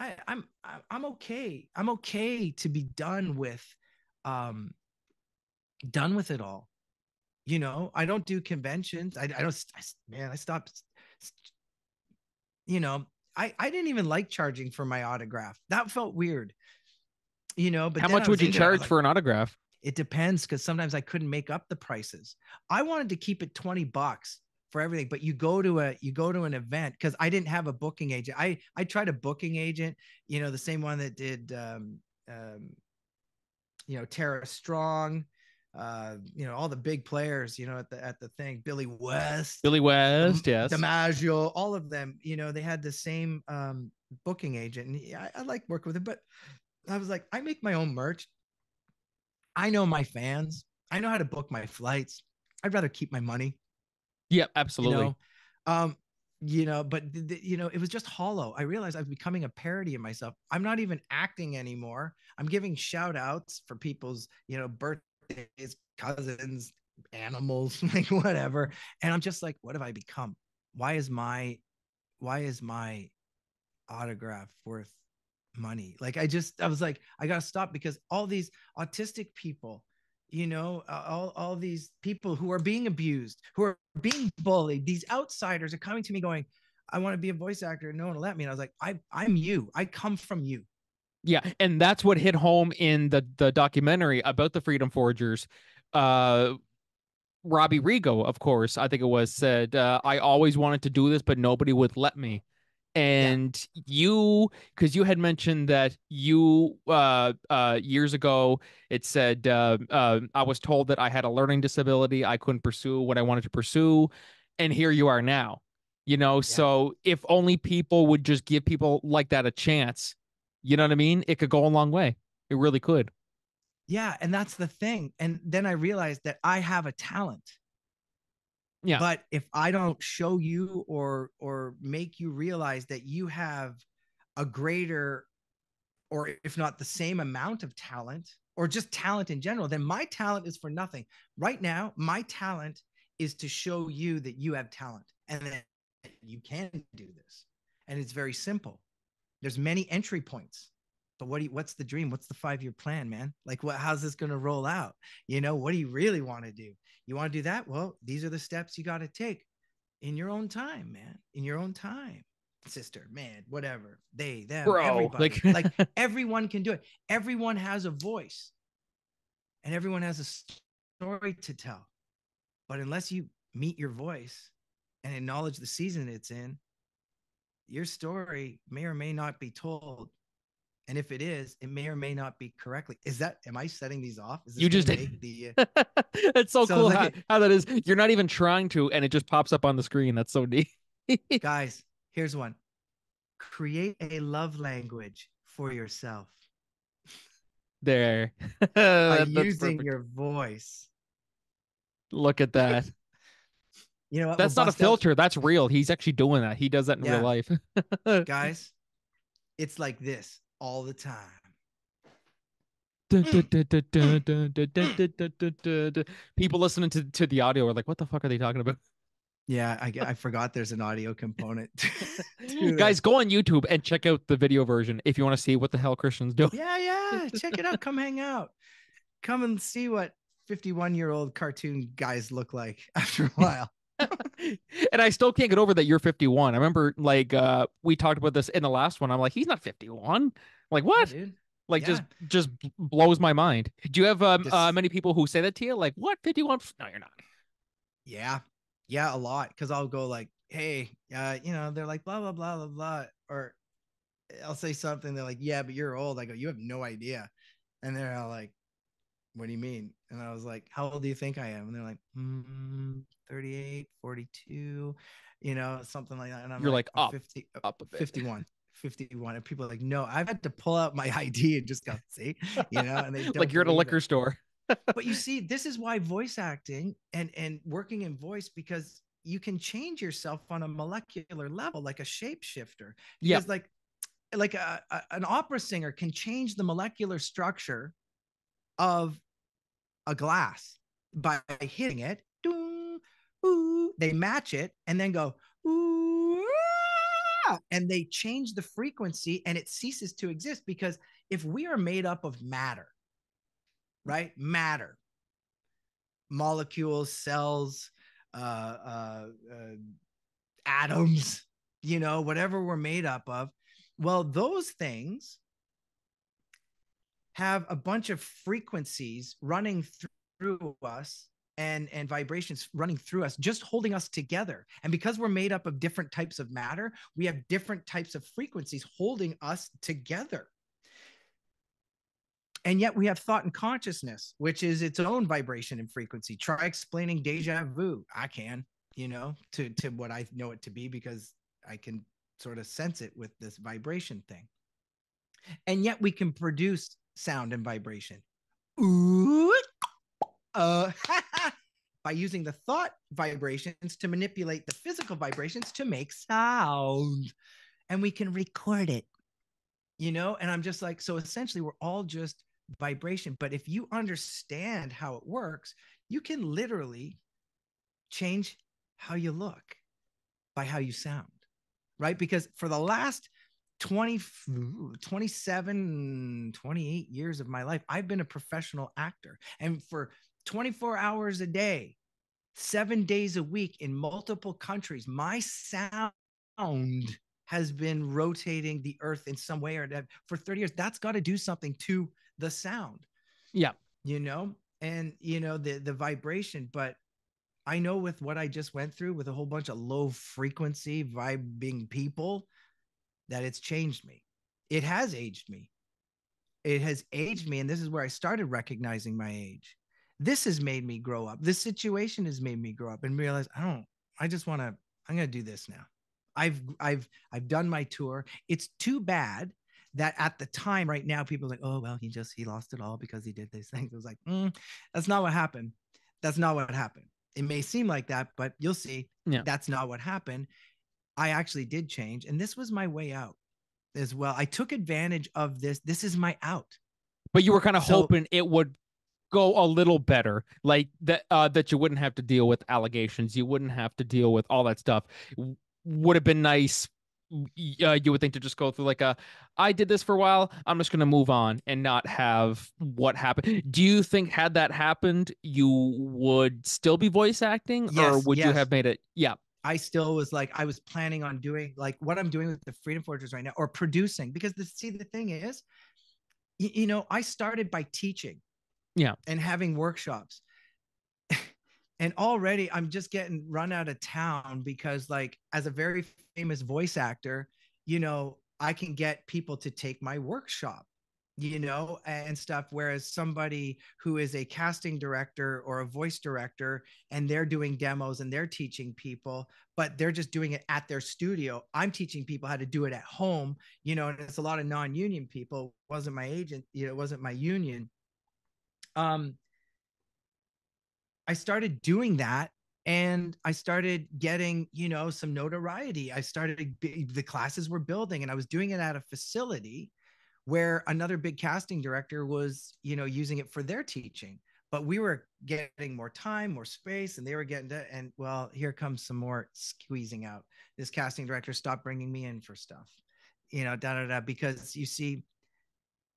I'm okay. I'm okay to be done with it all. You know, I don't do conventions. I stopped, you know, I didn't even like charging for my autograph. That felt weird, you know, but how much would you charge for an autograph? It depends, because sometimes I couldn't make up the prices. I wanted to keep it $20 for everything. But you go to an event, because I didn't have a booking agent. I tried a booking agent, the same one that did Tara Strong, all the big players, at the thing, Billy West, Yes. DiMaggio, all of them, they had the same booking agent. And I like working with him, but I was like, I make my own merch. I know my fans. I know how to book my flights. I'd rather keep my money. Yeah, absolutely. But it was just hollow. I realized I was becoming a parody of myself. I'm not even acting anymore. I'm giving shout outs for people's, birthdays, cousins, animals, like whatever. And I'm just like, what have I become? Why is my autograph worth money? Like, I was like, I got to stop, because all these autistic people, all these people who are being abused, who are being bullied, these outsiders are coming to me going, I want to be a voice actor. No one will let me. And I was like, I'm you. I come from you. Yeah, and that's what hit home in the documentary about the Freedom Forgers. Robbie Rigo, of course, I think it was, said, I always wanted to do this, but nobody would let me. And because you had mentioned that you years ago, it said, I was told that I had a learning disability, I couldn't pursue what I wanted to pursue, and here you are now. So if only people would just give people like that a chance, you know what I mean? It could go a long way. It really could. Yeah, and that's the thing. And then I realized that I have a talent. Yeah. But if I don't show you or make you realize that you have a greater, or if not the same amount of talent, or just talent in general, then my talent is for nothing. Right now, my talent is to show you that you have talent and that you can do this. And it's very simple. There's many entry points. But what's the dream? What's the 5-year plan, man? Like, how's this going to roll out? What do you really want to do? You want to do that? Well, these are the steps you got to take in your own time, man. In your own time, sister, man, whatever. They, them, Bro, everybody. Like everyone can do it. Everyone has a voice and everyone has a story to tell. But unless you meet your voice and acknowledge the season it's in, your story may or may not be told. And if it is, it may or may not be correctly. Am I setting these off? Is this you just make the it's so cool how that is. You're not even trying to, and it just pops up on the screen. That's so neat. Guys, here's one. Create a love language for yourself. There. By using your voice. Look at that. You know what? That's not a filter. That's real. He's actually doing that. He does that in real life. Guys, it's like this all the time. People listening to the audio are like, what the fuck are they talking about? Yeah, I forgot there's an audio component. Guys, go on YouTube and check out the video version if you want to see what the hell Christian's doing. Yeah. Check it out. Come hang out. Come and see what 51-year-old cartoon guys look like after a while. And I still can't get over that you're 51. I remember we talked about this in the last one. I'm like, he's not 51. Like, what? Yeah, dude. Like, just blows my mind. Do you have many people who say that to you? Like, what, 51? No, you're not. Yeah, a lot. Because I'll go like, hey, they're like, blah, blah, blah, blah, blah. Or I'll say something. They're like, yeah, but you're old. I go, you have no idea. And they're all like, what do you mean? And I was like, how old do you think I am? And they're like, 38, 42, something like that. And you're like, up 50, up a bit. 51. And people are like, no, I've had to pull out my ID and just go, see, and they don't like you're at a liquor store. But you see, this is why voice acting and working in voice, because you can change yourself on a molecular level, like a shapeshifter. Because like an opera singer can change the molecular structure of a glass by hitting it. They match it and then go, and they change the frequency and it ceases to exist. Because if we are made up of matter, right? Matter, molecules, cells, atoms, whatever we're made up of. Well, those things have a bunch of frequencies running through us and vibrations running through us, just holding us together. And because we're made up of different types of matter, we have different types of frequencies holding us together. And yet we have thought and consciousness, which is its own vibration and frequency. Try explaining deja vu. I can, to what I know it to be, because I can sort of sense it with this vibration thing. And yet we can produce sound and vibration. Ooh, by using the thought vibrations to manipulate the physical vibrations to make sound. And we can record it, and I'm just like, so essentially we're all just vibration. But if you understand how it works, you can literally change how you look by how you sound, right? Because for the last 27, 28 years of my life, I've been a professional actor. And for 24 hours a day, 7 days a week in multiple countries, my sound has been rotating the earth in some way or that for 30 years. That's got to do something to the sound. Yeah. And the vibration. But I know with what I just went through with a whole bunch of low frequency vibing people, that it's changed me. It has aged me. It has aged me. And this is where I started recognizing my age. This has made me grow up. This situation has made me grow up and realize I'm going to do this now. I've done my tour. It's too bad that at the time right now, people are like, oh, well, he lost it all because he did these things. I was like, that's not what happened. That's not what happened. It may seem like that, but you'll see. Yeah. That's not what happened. I actually did change. And this was my way out as well. I took advantage of this. This is my out. But you were kind of hoping it would go a little better, like that you wouldn't have to deal with allegations. You wouldn't have to deal with all that stuff. Would have been nice. You would think to just go through I did this for a while, I'm just going to move on and not have what happened. Do you think had that happened, you would still be voice acting? Yes, or would you have made it? Yeah. I still was I was planning on doing what I'm doing with the Freedom Forgers right now, or producing, because the thing is, I started by teaching. Yeah. And having workshops. And already I'm just getting run out of town because as a very famous voice actor, I can get people to take my workshop, and stuff. Whereas somebody who is a casting director or a voice director and they're doing demos and they're teaching people, but they're just doing it at their studio. I'm teaching people how to do it at home, and it's a lot of non-union people. It wasn't my agent, it wasn't my union. I started doing that and I started getting, some notoriety. The classes were building and I was doing it at a facility where another big casting director was, using it for their teaching, but we were getting more time, more space, and they were getting to, and well, here comes some more squeezing out. This casting director stopped bringing me in for stuff, because you see,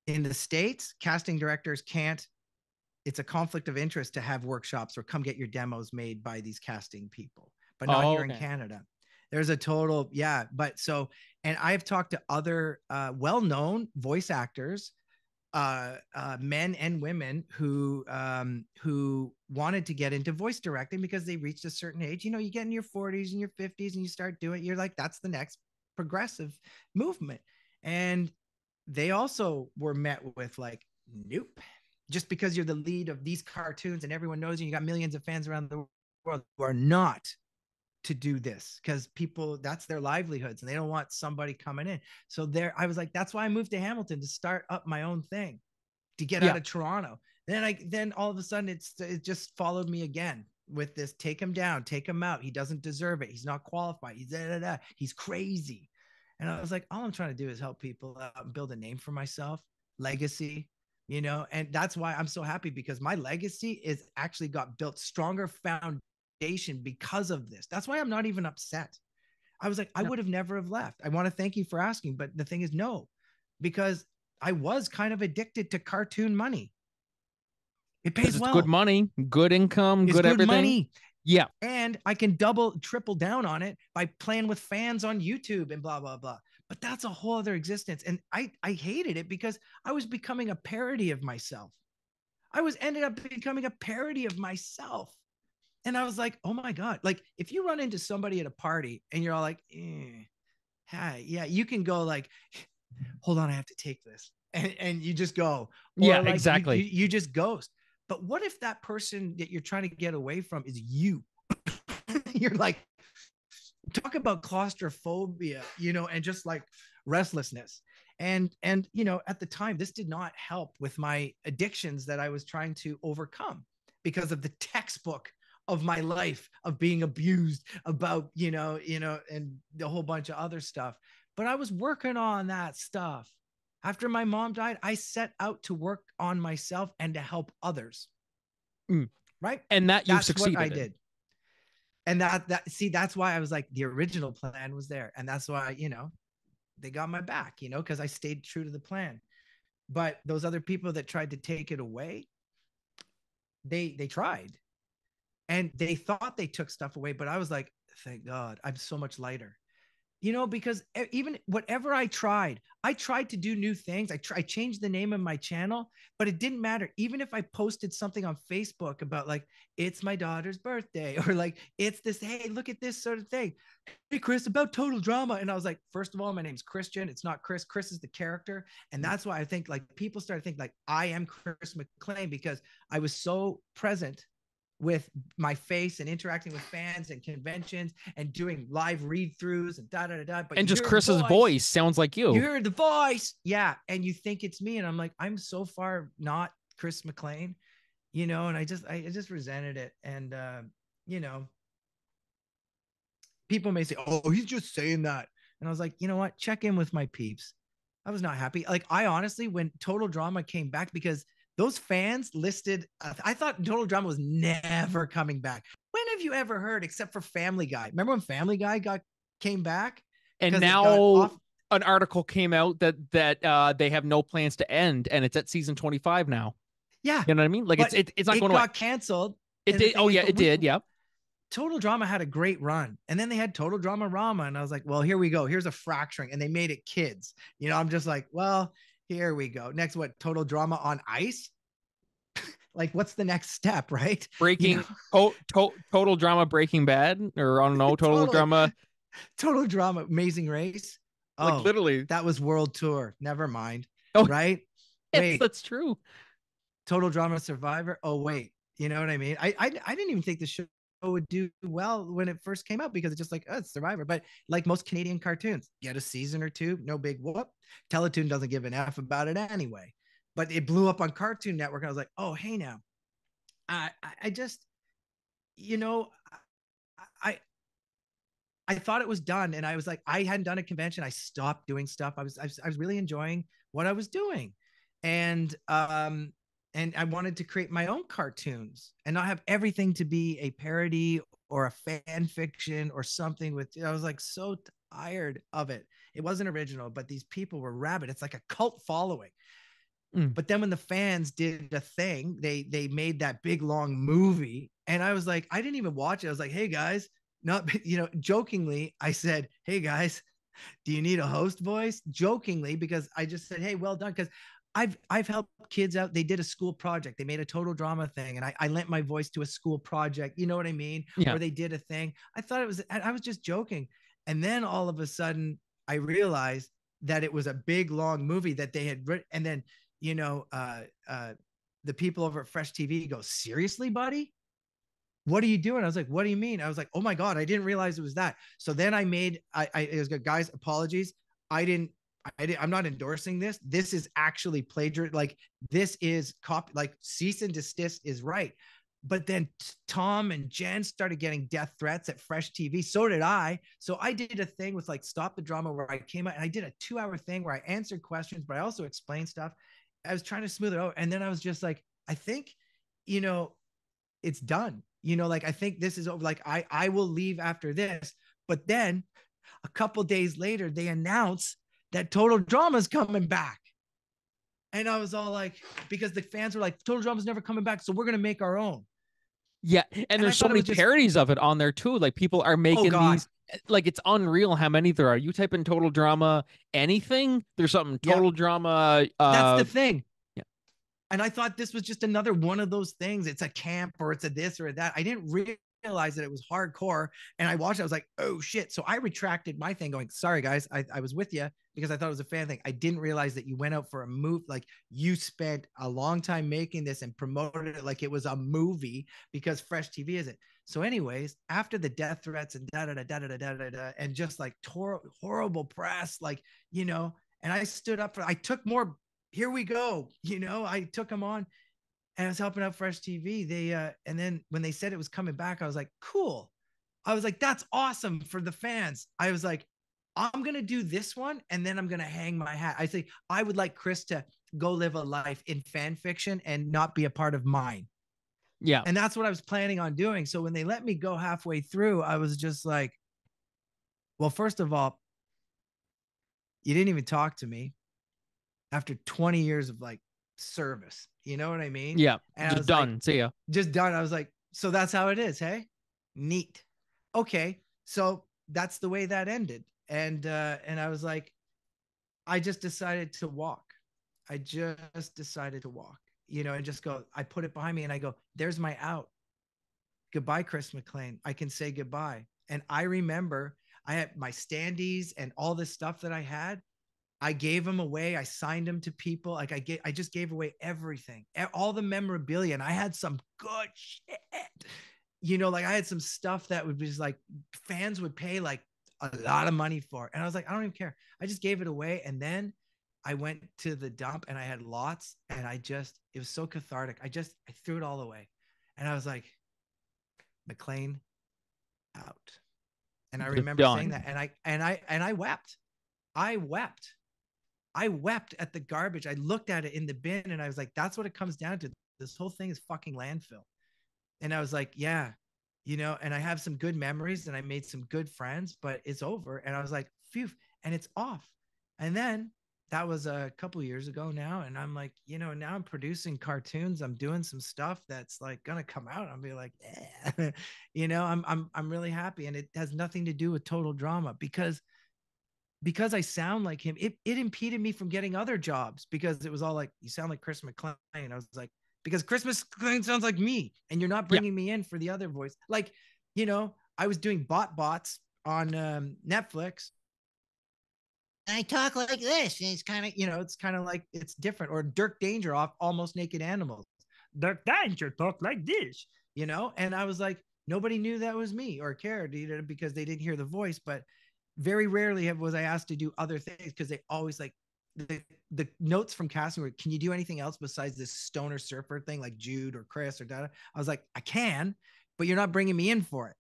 in the States, casting directors can't, it's a conflict of interest to have workshops or come get your demos made by these casting people, but not here in Canada. There's a total, and I've talked to other well-known voice actors, men and women who wanted to get into voice directing because they reached a certain age. You get in your 40s and your 50s and you start doing it. You're like, that's the next progressive movement. And they also were met with nope. Just because you're the lead of these cartoons and everyone knows you got millions of fans around the world, who are not to do this, because people, that's their livelihoods and they don't want somebody coming in. So I was like, that's why I moved to Hamilton, to start up my own thing, to get out of Toronto. Then all of a sudden it just followed me again with this, take him down, take him out. He doesn't deserve it. He's not qualified. He's crazy. And I was like, all I'm trying to do is help people out and build a name for myself, legacy, and that's why I'm so happy, because my legacy is actually got built stronger foundation because of this. That's why I'm not even upset. I was like, I would have never have left. I want to thank you for asking. But the thing is, no, because I was kind of addicted to cartoon money. It pays well. Good money, good income, good everything. Money. Yeah. And I can double, triple down on it by playing with fans on YouTube and blah, blah, blah. But that's a whole other existence. And I hated it because I was becoming a parody of myself. Ended up becoming a parody of myself. And I was like, oh my God. Like if you run into somebody at a party and you're all like, hi, yeah, you can go like, hold on, I have to take this. And you just go. Or Yeah, like exactly. you just ghost. But what if that person that you're trying to get away from is you? You're like, talk about claustrophobia, and just like restlessness. And at the time, this did not help with my addictions that I was trying to overcome because of the textbook of my life of being abused about, and a whole bunch of other stuff. But I was working on that stuff. After my mom died, I set out to work on myself and to help others. Right. And that you've That's what succeeded I in. did. And that's why I was like, the original plan was there. And that's why, they got my back, because I stayed true to the plan. But those other people that tried to take it away, they tried. And they thought they took stuff away. But I was like, thank God, I'm so much lighter. Because even whatever I tried to do new things. I changed the name of my channel, but it didn't matter. Even if I posted something on Facebook about like, it's my daughter's birthday, or like, it's this, hey, look at this sort of thing. Hey, Chris, about total drama. And I was like, first of all, my name's Christian. It's not Chris. Chris is the character. And that's why I think like people started to think like I am Chris McLean, because I was so present with my face and interacting with fans and conventions and doing live read-throughs and But and just Chris's voice sounds like you. You hear the voice, yeah, and you think it's me, and I'm like, I'm so far not Chris McLean, and I just resented it, and people may say, oh, he's just saying that, and I was like, you know what? Check in with my peeps. I was not happy. Like I honestly, when Total Drama came back, because those fans listed, I thought Total Drama was never coming back. When have you ever heard, except for Family Guy? Remember when Family Guy came back? And now an article came out that they have no plans to end, and it's at season 25 now. Yeah, you know what I mean? Like it's not going to. It got canceled. It did. Oh yeah, it did. Yeah. Total Drama had a great run, and then they had Total Drama Rama, and I was like, well, here we go. Here's a fracturing, and they made it kids. I'm just like, well, here we go. Next, what? Total Drama on Ice? Like, what's the next step, right? Breaking Total Drama Breaking Bad, or I don't know, Total Drama Amazing Race. Like literally, that was World Tour. Never mind. Oh, right? Wait, that's true. Total Drama Survivor. Oh wait, you know what I mean? I didn't even think the show would do well when it first came out, because it's just like, oh, it's Survivor. But like most Canadian cartoons, get a season or two, no big whoop. Teletoon doesn't give an F about it anyway. But it blew up on Cartoon Network. And I was like, oh, hey now. I just, I thought it was done. And I was like, I hadn't done a convention. I stopped doing stuff. I was really enjoying what I was doing. And I wanted to create my own cartoons and not have everything to be a parody or a fan fiction or something with, I was like so tired of it. It wasn't original, but these people were rabid. It's like a cult following. But then when the fans did a thing, they made that big long movie, and I was like, I didn't even watch it. I was like, hey guys, jokingly, I said, hey guys, do you need a host voice? Jokingly, because I just said, hey, well done. Because I've helped kids out. They did a school project. They made a Total Drama thing, and I lent my voice to a school project. You know what I mean? Yeah. Or they did a thing. I thought I was just joking. And then all of a sudden I realized that it was a big, long movie that they had written. And then, the people over at Fresh TV go, seriously, buddy? What are you doing? I was like, what do you mean? I was like, oh my God, I didn't realize it was that. So then I it was good, guys, apologies. I'm not endorsing this. This is actually plagiarism. Like this is like cease and desist is right. But then Tom and Jen started getting death threats at Fresh TV. So did I. So I did a thing with like Stop the Drama, where I came out and I did a 2-hour thing where I answered questions, but I also explained stuff. I was trying to smooth it out. And then I was just like, I think, it's done. Like, I think this is over. Like, I will leave after this. But then a couple days later, they announce that Total Drama is coming back. And I was all like, because the fans were like, Total Drama is never coming back, so we're going to make our own. Yeah. And there's so many parodies of it on there too. Like people are making these, like it's unreal how many there are. You type in Total Drama anything, there's something Total Drama. That's the thing. Yeah. And I thought this was just another one of those things. It's a camp or it's a this or a that. I didn't realized that it was hardcore. And I watched it. I was like, oh shit. So I retracted my thing going, sorry guys, I was with you because I thought it was a fan thing. I didn't realize that you went out for a move. Like you spent a long time making this and promoted it like it was a movie because Fresh TV isn't. So anyways, after the death threats and and just like horrible press, like, you know, and I stood up I took more, here we go. You know, I took them on. And I was helping out Fresh TV. And then when they said it was coming back, I was like, cool. I was like, that's awesome for the fans. I was like, I'm going to do this one. And then I'm going to hang my hat. I say, I would like Chris to go live a life in fan fiction and not be a part of mine. Yeah. And that's what I was planning on doing. So when they let me go halfway through, I was just like, well, first of all, you didn't even talk to me after 20 years of like service. You know what I mean? Yeah. And just done. Like, see ya. Just done. I was like, so that's how it is. Hey, neat. Okay. So that's the way that ended. And I was like, I just decided to walk. I just decided to walk, you know, and just go, I put it behind me and I go, there's my out. Goodbye, Chris McLean. I can say goodbye. And I remember I had my standees and all this stuff that I had. I gave them away. I signed them to people. Like I just gave away everything, all the memorabilia. And I had some good shit, you know, like I had some stuff that would be just like fans would pay like a lot of money for. And I was like, I don't even care. I just gave it away. And then I went to the dump and I had lots and it was so cathartic. I threw it all away. And I was like, McLean out. And I remember saying that. And I wept. I wept at the garbage. I looked at it in the bin and I was like, that's what it comes down to. This whole thing is fucking landfill. And I was like, yeah, you know, and I have some good memories and I made some good friends, but it's over. And I was like, phew, and it's off. And then that was a couple years ago now. And I'm like, you know, now I'm producing cartoons. I'm doing some stuff that's like going to come out. I'll be like, eh. You know, I'm really happy. And it has nothing to do with Total Drama because I sound like him, it impeded me from getting other jobs because it was all like, you sound like Chris McLean. I was like, because Chris McLean sounds like me and you're not bringing me in for the other voice. Like, you know, I was doing bots on Netflix. And I talk like this. And it's kind of, you know, it's kind of like, it's different. Or Dirk Danger off Almost Naked Animals. Dirk Danger talk like this, you know? And I was like, nobody knew that was me or cared, you know, because they didn't hear the voice. But very rarely was I asked to do other things because they always like the notes from casting were, can you do anything else besides this stoner surfer thing like Jude or Chris or Dada? I was like, I can, but you're not bringing me in for it.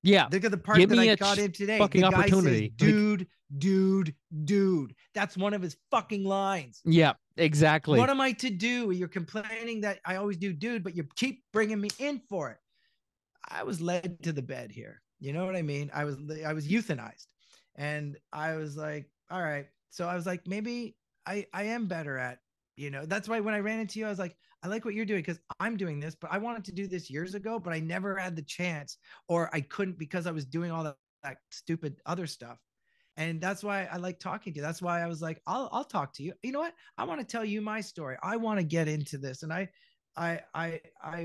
Yeah. Look at the part that I got in today. Fucking the guy opportunity. Says, dude. That's one of his fucking lines. Yeah, exactly. What am I to do? You're complaining that I always do dude, but you keep bringing me in for it. I was led to the bed here. You know what I mean? I was euthanized. And I was like, all right. So I was like, maybe I am better at, you know, that's why when I ran into you, I was like, I like what you're doing because I'm doing this, but I wanted to do this years ago, but I never had the chance or I couldn't because I was doing all that stupid other stuff. And that's why I like talking to you. That's why I was like, I'll talk to you. You know what? I want to tell you my story. I want to get into this. And I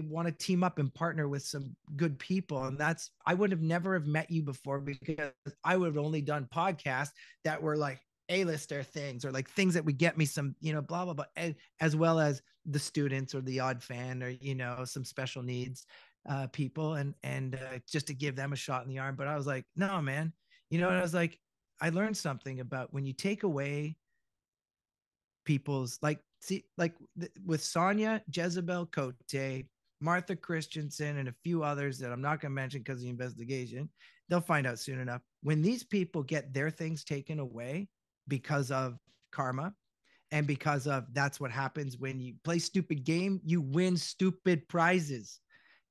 want to team up and partner with some good people. And I would have never have met you before because I would have only done podcasts that were like A-lister things or like things that would get me some, you know, blah, blah, blah, as well as the students or the odd fan or, you know, some special needs people and just to give them a shot in the arm. But I was like, no, man, you know, and I was like, I learned something about when you take away people's with Sonia, Jezebel Cote, Martha Christensen, and a few others that I'm not going to mention because of the investigation, they'll find out soon enough. When these people get their things taken away because of karma and because of that's what happens when you play stupid game, you win stupid prizes,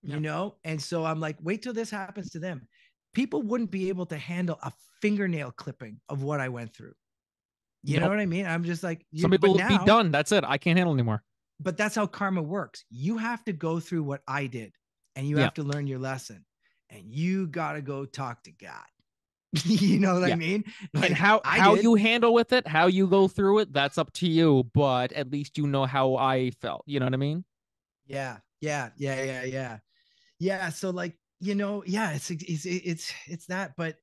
you know? And so I'm like, wait till this happens to them. People wouldn't be able to handle a fingernail clipping of what I went through. You know what I mean? I'm just like, some people will be done. That's it. I can't handle anymore. But that's how karma works. You have to go through what I did and you have to learn your lesson and you got to go talk to God. You know what I mean? Like and how you handle with it, how you go through it, that's up to you. But at least you know how I felt. You know what I mean? Yeah. So like, yeah, it's that, but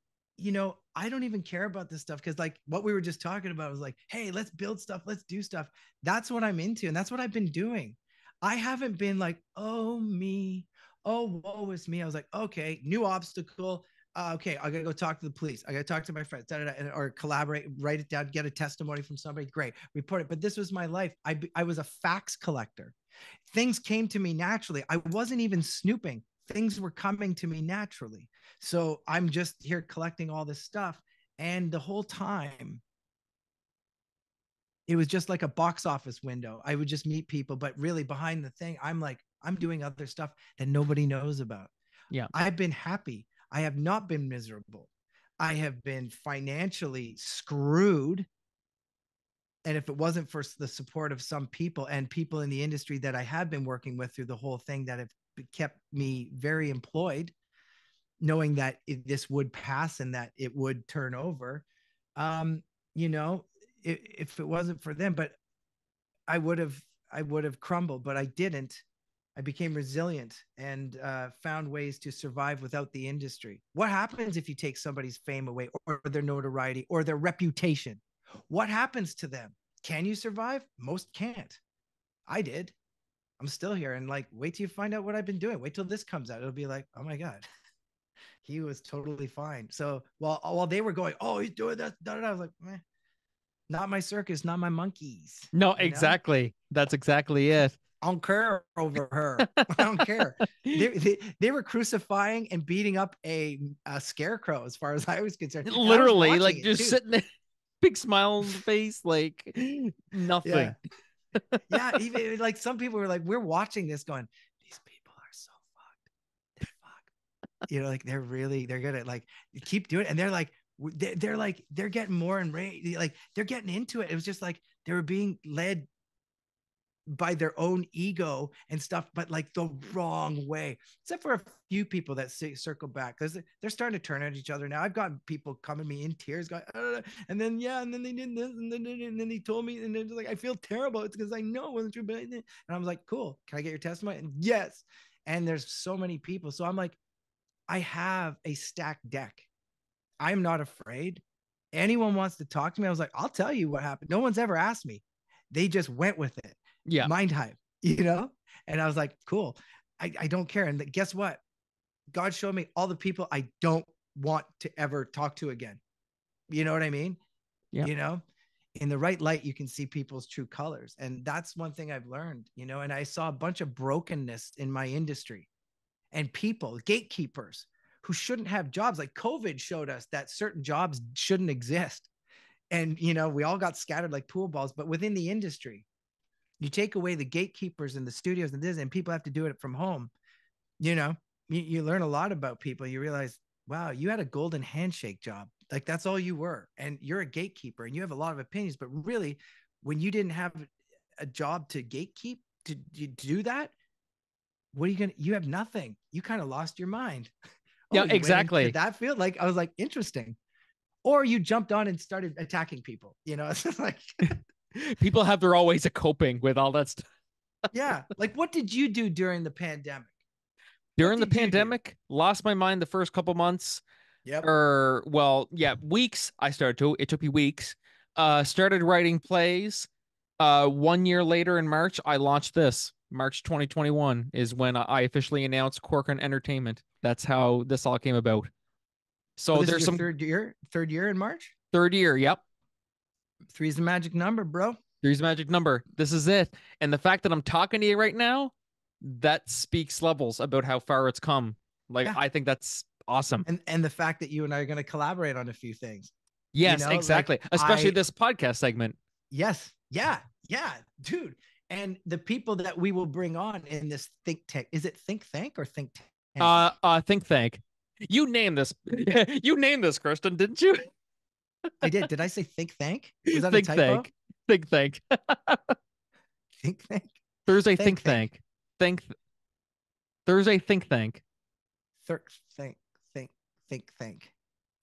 I don't even care about this stuff because like what we were just talking about was like, hey, let's build stuff, let's do stuff. That's what I'm into, and that's what I've been doing. I haven't been like, oh me, oh woe is me. I was like, okay, new obstacle. Okay, I gotta go talk to the police. I gotta talk to my friends, or collaborate, write it down, get a testimony from somebody. Great, report it. But this was my life. I was a fax collector. Things came to me naturally. I wasn't even snooping. Things were coming to me naturally. So I'm just here collecting all this stuff. And the whole time, it was just like a box office window. I would just meet people, but really behind the thing, I'm doing other stuff that nobody knows about. Yeah. I've been happy. I have not been miserable. I have been financially screwed. And if it wasn't for the support of some people and people in the industry that I have been working with through the whole thing that have kept me very employed, knowing that this would pass and that it would turn over, if it wasn't for them, but I would have crumbled, but I didn't. I became resilient and found ways to survive without the industry. What happens if you take somebody's fame away or their notoriety or their reputation? What happens to them? Can you survive? Most can't. I did. I'm still here. And like, wait till you find out what I've been doing. Wait till this comes out. It'll be like, oh my God, he was totally fine. So while they were going, oh, he's doing that, I was like, meh, not my circus, not my monkeys. No, exactly. That's exactly it. I don't care over her. I don't care. They were crucifying and beating up a scarecrow as far as I was concerned. Literally, like just sitting there, big smile on the face, like nothing. Yeah. Even like some people were like, we're watching this going, these people are so fucked. They're fucked. Like they're gonna like keep doing it. And they're getting more enraged. Like they're getting into it. It was just like they were being led by their own ego and stuff, but like the wrong way, except for a few people that circle back because they're starting to turn at each other now. I've gotten people coming to me in tears going, and then they did this, and then they told me, and then like, I feel terrible. It's because I know it wasn't true, but and I was like, cool, can I get your testimony? And yes. And there's so many people. So I'm like, I have a stacked deck. I'm not afraid. Anyone wants to talk to me, I was like, I'll tell you what happened. No one's ever asked me. They just went with it. Yeah. Mind hype, and I was like, cool. I don't care. And guess what? God showed me all the people I don't want to ever talk to again. You know what I mean? Yeah. In the right light, you can see people's true colors. And that's one thing I've learned, and I saw a bunch of brokenness in my industry and people, gatekeepers who shouldn't have jobs. Like COVID showed us that certain jobs shouldn't exist. And, we all got scattered like pool balls, but within the industry, you take away the gatekeepers and the studios and this, and people have to do it from home. You learn a lot about people. You realize, wow, you had a golden handshake job. Like that's all you were. And you're a gatekeeper and you have a lot of opinions, but really when you didn't have a job to gatekeep, to do that, what are you going to, you have nothing. You kind of lost your mind. Yeah, exactly. That field. Like, I was like, interesting. Or you jumped on and started attacking people, it's just like, people have their own ways of coping with all that stuff. Yeah. Like, what did you do during the pandemic? During the pandemic, lost my mind the first couple months. Yep. Weeks. It took me weeks. Started writing plays. 1 year later in March, I launched this. March 2021 is when I officially announced Corcoran Entertainment. That's how this all came about. So there's some third year in March. Third year. Yep. 3 is the magic number, bro. 3 is the magic number. This is it. And the fact that I'm talking to you right now, that speaks levels about how far it's come. Like, yeah. I think that's awesome. And the fact that you and I are going to collaborate on a few things. Yes, exactly. Like, especially this podcast segment. Yes. Yeah. Yeah, dude. And the people that we will bring on in this think tank, is it think tank or think tank? Think tank. You named this. You named this, Christian, didn't you? I did. Did I say think tank? Was that think a typo? Tank. Think tank. Think tank. Thursday think tank. Thursday think tank.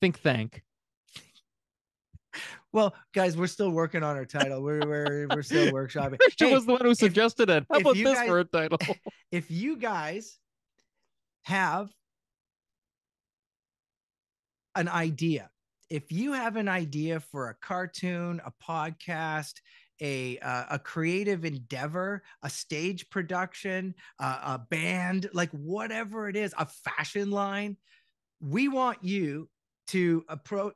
Think tank. Well, guys, we're still working on our title. We're still workshopping. Christian was the one who suggested it. How about this for a title? If you guys have an idea. If you have an idea for a cartoon, a podcast, a creative endeavor, a stage production, a band, like whatever it is, a fashion line, we want you to approach,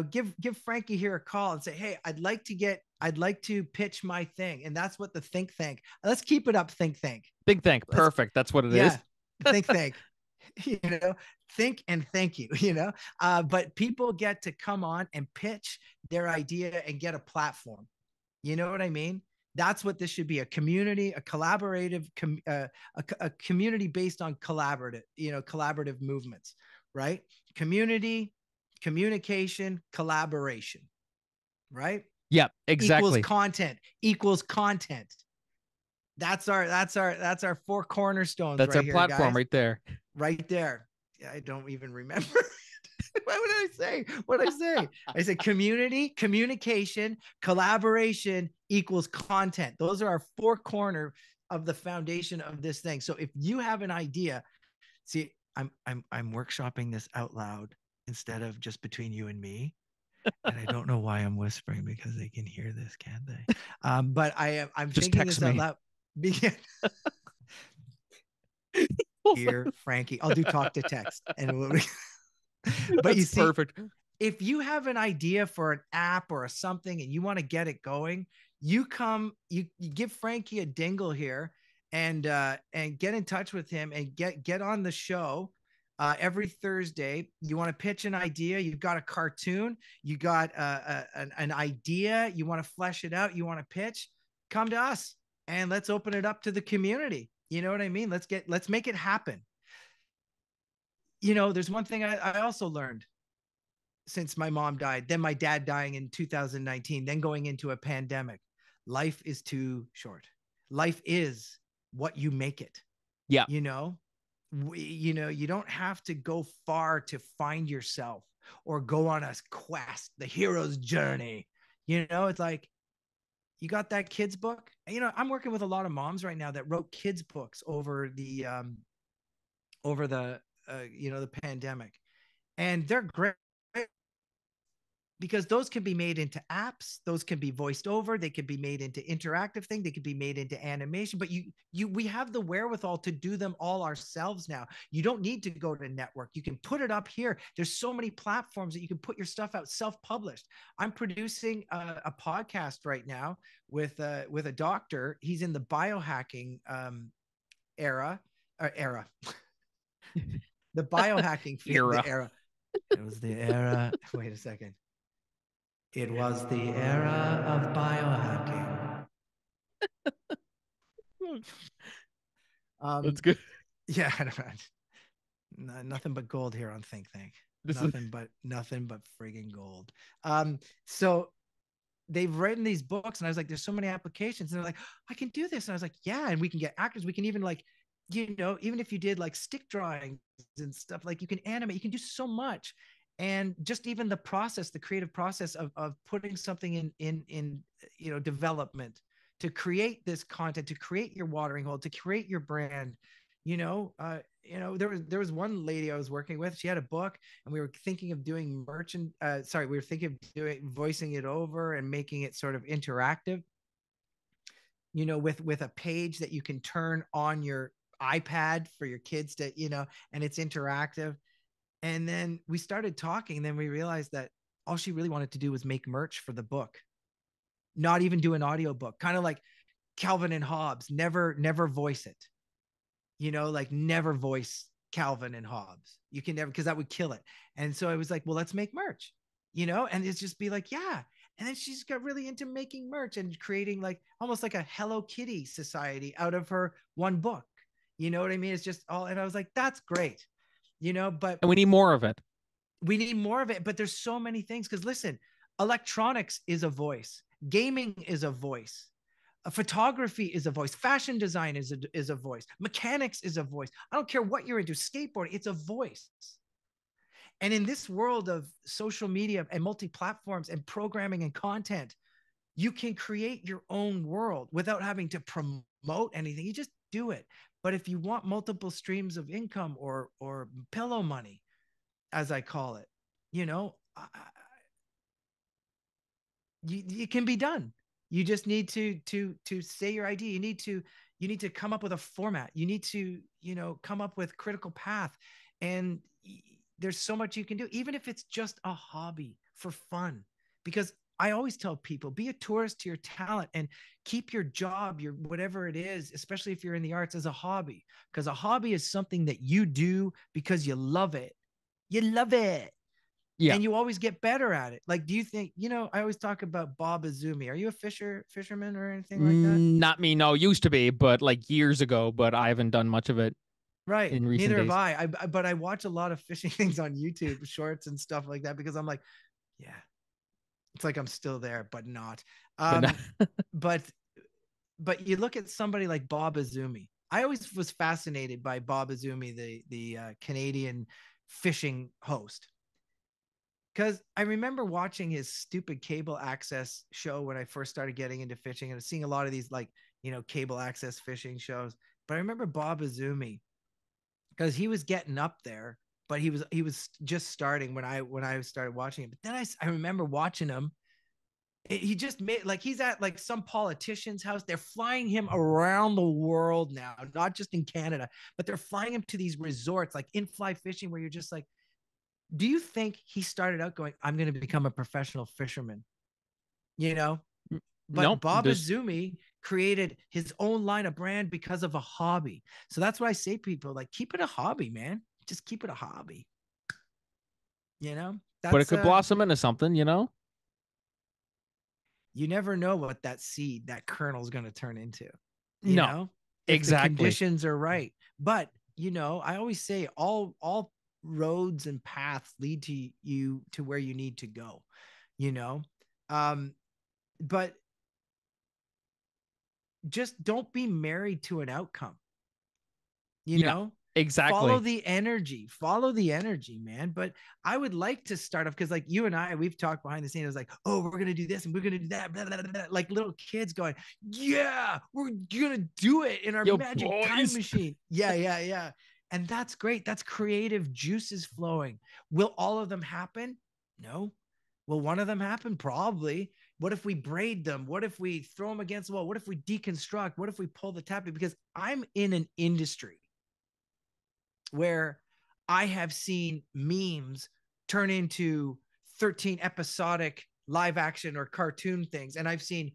give Frankie here a call and say, hey, I'd like to pitch my thing. And that's what the think tank. Let's keep it up. Think tank. Perfect. That's what it is. Yeah. Think tank. Think and thank you, but people get to come on and pitch their idea and get a platform. You know what I mean? That's what this should be, a community, a collaborative, a community based on collaborative movements, right? Community, communication, collaboration, right? Yeah, exactly. Equals content. That's our four cornerstones. That's right our here, platform guys. right there. Right there. I don't even remember. What would I say? What did I say? I said community, communication, collaboration equals content. Those are our four corners of the foundation of this thing. So if you have an idea, see, I'm workshopping this out loud instead of just between you and me. And I don't know why I'm whispering, because they can hear this, can't they? But I'm just thinking this out loud. Here, Frankie, I'll do talk to text, and but you see, perfect. If you have an idea for an app or something and you want to get it going, you give Frankie a dingle here and get in touch with him and get on the show every Thursday. You want to pitch an idea, you've got a cartoon, you got an idea, you want to flesh it out, you want to pitch, come to us and let's open it up to the community. You know what I mean? Let's make it happen. There's one thing I also learned since my mom died, then my dad dying in 2019, then going into a pandemic. Life is too short. Life is what you make it. Yeah. You don't have to go far to find yourself or go on a quest, the hero's journey. It's like, you got that kids book. I'm working with a lot of moms right now that wrote kids books over the pandemic, and they're great because those can be made into apps, those can be voiced over, they can be made into interactive thing, they could be made into animation, but we have the wherewithal to do them all ourselves now. You don't need to go to network. You can put it up here. There's so many platforms that you can put your stuff out self-published. I'm producing a podcast right now with a doctor. He's in the biohacking era. The biohacking era. It was the era. Wait a second. It was the era of biohacking. That's good. Yeah, nothing but gold here on Think Tank. Nothing but friggin' gold. So they've written these books, and I was like, there's so many applications, and they're like, I can do this, and I was like, yeah, and we can get actors. We can even even if you did like stick drawings and stuff, like you can animate, you can do so much. And just even the process, the creative process of putting something in development to create this content, to create your watering hole, to create your brand. There was one lady I was working with. She had a book, and we were thinking of doing we were thinking of voicing it over and making it sort of interactive, with a page that you can turn on your iPad for your kids to, and it's interactive. And then we started talking, and then we realized that all she really wanted to do was make merch for the book, not even do an audio book, kind of like Calvin and Hobbes, never voice it, never voice Calvin and Hobbes. You can never, because that would kill it. And so I was like, well, let's make merch, and it's just be like, yeah. And then she's got really into making merch and creating like almost like a Hello Kitty society out of her one book. You know what I mean? It's just all, and I was like, that's great. But and we need more of it. But there's so many things. Because listen, electronics is a voice. Gaming is a voice. Photography is a voice. Fashion design is a voice. Mechanics is a voice. I don't care what you're into. Skateboarding, it's a voice. And in this world of social media and multi-platforms and programming and content, you can create your own world without having to promote anything. You just do it. But if you want multiple streams of income or pillow money, as I call it, you know, it can be done. You just need to say your idea. You need to come up with a format. You need to, come up with critical path. And there's so much you can do, even if it's just a hobby for fun. Because I always tell people, be a tourist to your talent and keep your job, your whatever it is, especially if you're in the arts, as a hobby. Because a hobby is something that you do because you love it. You love it. Yeah. And you always get better at it. Like, do you think, I always talk about Bob Azumi. Are you a fisherman or anything like that? Not me. No, used to be, but like years ago, but I haven't done much of it Right. in recent Neither have days. But I watch a lot of fishing things on YouTube, shorts and stuff like that, because I'm like, yeah, it's like I'm still there, but not. But But but you look at somebody like Bob Azumi. I always was fascinated by Bob Azumi, the Canadian fishing host, because I remember watching his stupid cable access show when I first started getting into fishing, and seeing a lot of these, like, cable access fishing shows. But I remember Bob Azumi, because he was getting up there, but he was just starting when I started watching it. But then I remember watching him. He just made, like, he's at like some politician's house. They're flying him around the world now, not just in Canada, but they're flying him to these resorts, like in-fly fishing, where you're just like, do you think he started out going, I'm going to become a professional fisherman? But nope. Bob Just Azumi created his own line of brand because of a hobby. So that's why I say, people, like, keep it a hobby, man. Just keep it a hobby. but it That's could blossom into something, you never know what that seed, that kernel, is going to turn into, No, if the exactly. conditions are right. But, I always say all roads and paths lead to you to where you need to go, but just don't be married to an outcome, exactly. follow the energy, man. But I would like to start off, because like you and I, we've talked behind the scenes. It was like, oh, we're gonna do this and we're gonna do that, blah, blah, blah, blah. Like little kids going, yeah, we're gonna do it in our magic time machine. Yeah. And that's great. That's creative juices flowing. Will all of them happen? No. Will one of them happen? Probably. What if we braid them? What if we throw them against the wall? What if we deconstruct? What if we pull the tappy? Because I'm in an industry where I have seen memes turn into 13 episodic live action or cartoon things. And I've seen,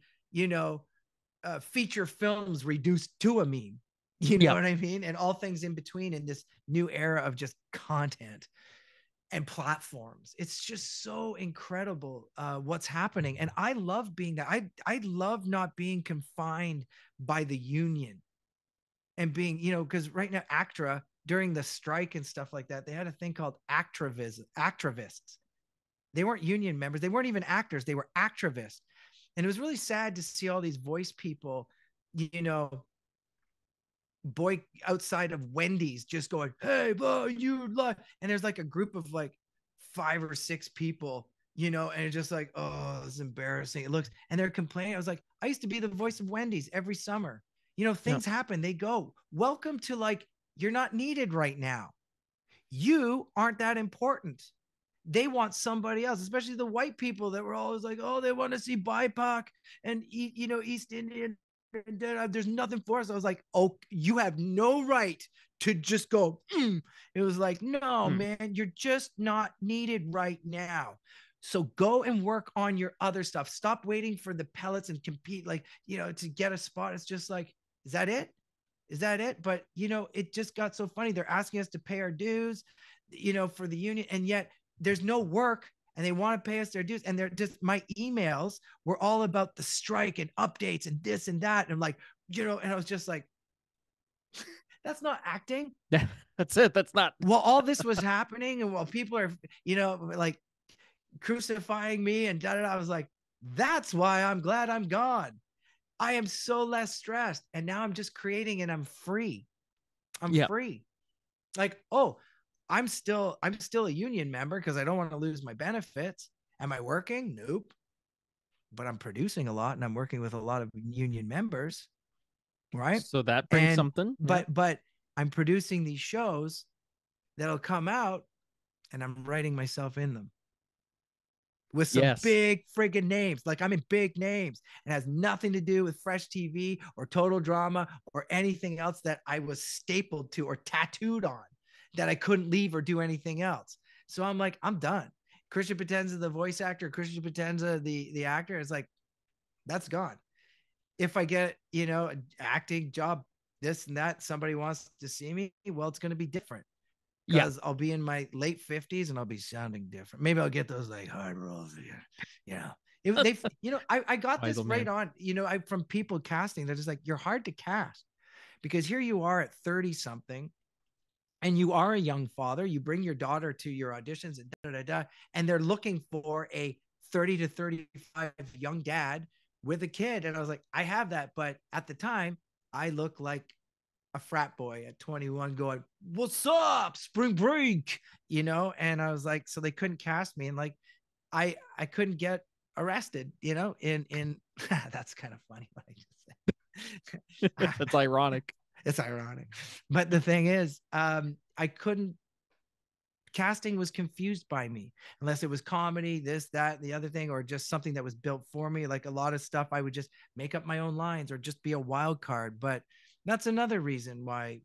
feature films reduced to a meme. You know what I mean? And all things in between, in this new era of just content and platforms. It's just so incredible what's happening. And I love being that. I love not being confined by the union and being, because right now, ACTRA, during the strike and stuff like that, they had a thing called activists. They weren't union members. They weren't even actors. They were activists. And it was really sad to see all these voice people, boy outside of Wendy's just going, hey, boy, you lie. And there's like a group of like 5 or 6 people, and it's just like, oh, it's embarrassing. It looks, and they're complaining. I was like, I used to be the voice of Wendy's every summer. Things happen, they go. Welcome to, like, you're not needed right now. You aren't that important. They want somebody else, especially the white people that were always like, oh, they want to see BIPOC and eat, East Indian. There's nothing for us. I was like, oh, you have no right to just go. It was like, no, man, you're just not needed right now. So go and work on your other stuff. Stop waiting for the pellets and compete, like, to get a spot. It's just like, is that it? Is that it? But, it just got so funny. They're asking us to pay our dues, for the union. And yet there's no work, and they want to pay us their dues. And they're just, my emails were all about the strike and updates and this and that. And I'm like, and I was just like, that's not acting. That's it. That's not. While all this was happening, and while people are, like crucifying me and I was like, that's why I'm glad I'm gone. I am so less stressed. And now I'm just creating, and I'm free. I'm free. Like, oh, I'm still a union member because I don't want to lose my benefits. Am I working? Nope. But I'm producing a lot, and I'm working with a lot of union members. Right. So that brings something. But I'm producing these shows that'll come out, and I'm writing myself in them. with some Yes. big friggin' names. Like I'm in big names, and has nothing to do with Fresh TV or Total Drama or anything else that I was stapled to or tattooed on that I couldn't leave or do anything else. So I'm like, I'm done. Christian Potenza, the voice actor, Christian Potenza, the actor, is like, that's gone. If I get, an acting job, this and that, somebody wants to see me, well, it's going to be different Yeah. because I'll be in my late 50s and I'll be sounding different. Maybe I'll get those like hard rolls again. If they, I got this right on, from people casting, they're just like, you're hard to cast because here you are at 30 something and you are a young father. You bring your daughter to your auditions and they're looking for a 30 to 35 young dad with a kid. And I was like, I have that. But at the time, I look like a frat boy at 21 going, what's up, spring break, And I was like, so they couldn't cast me. And like, I couldn't get arrested, in that's kind of funny what I just said. That's ironic. It's ironic. But the thing is, I couldn't, casting was confused by me unless it was comedy, this, that, the other thing, or just something that was built for me. Like a lot of stuff, I would just make up my own lines or just be a wild card. But that's another reason why,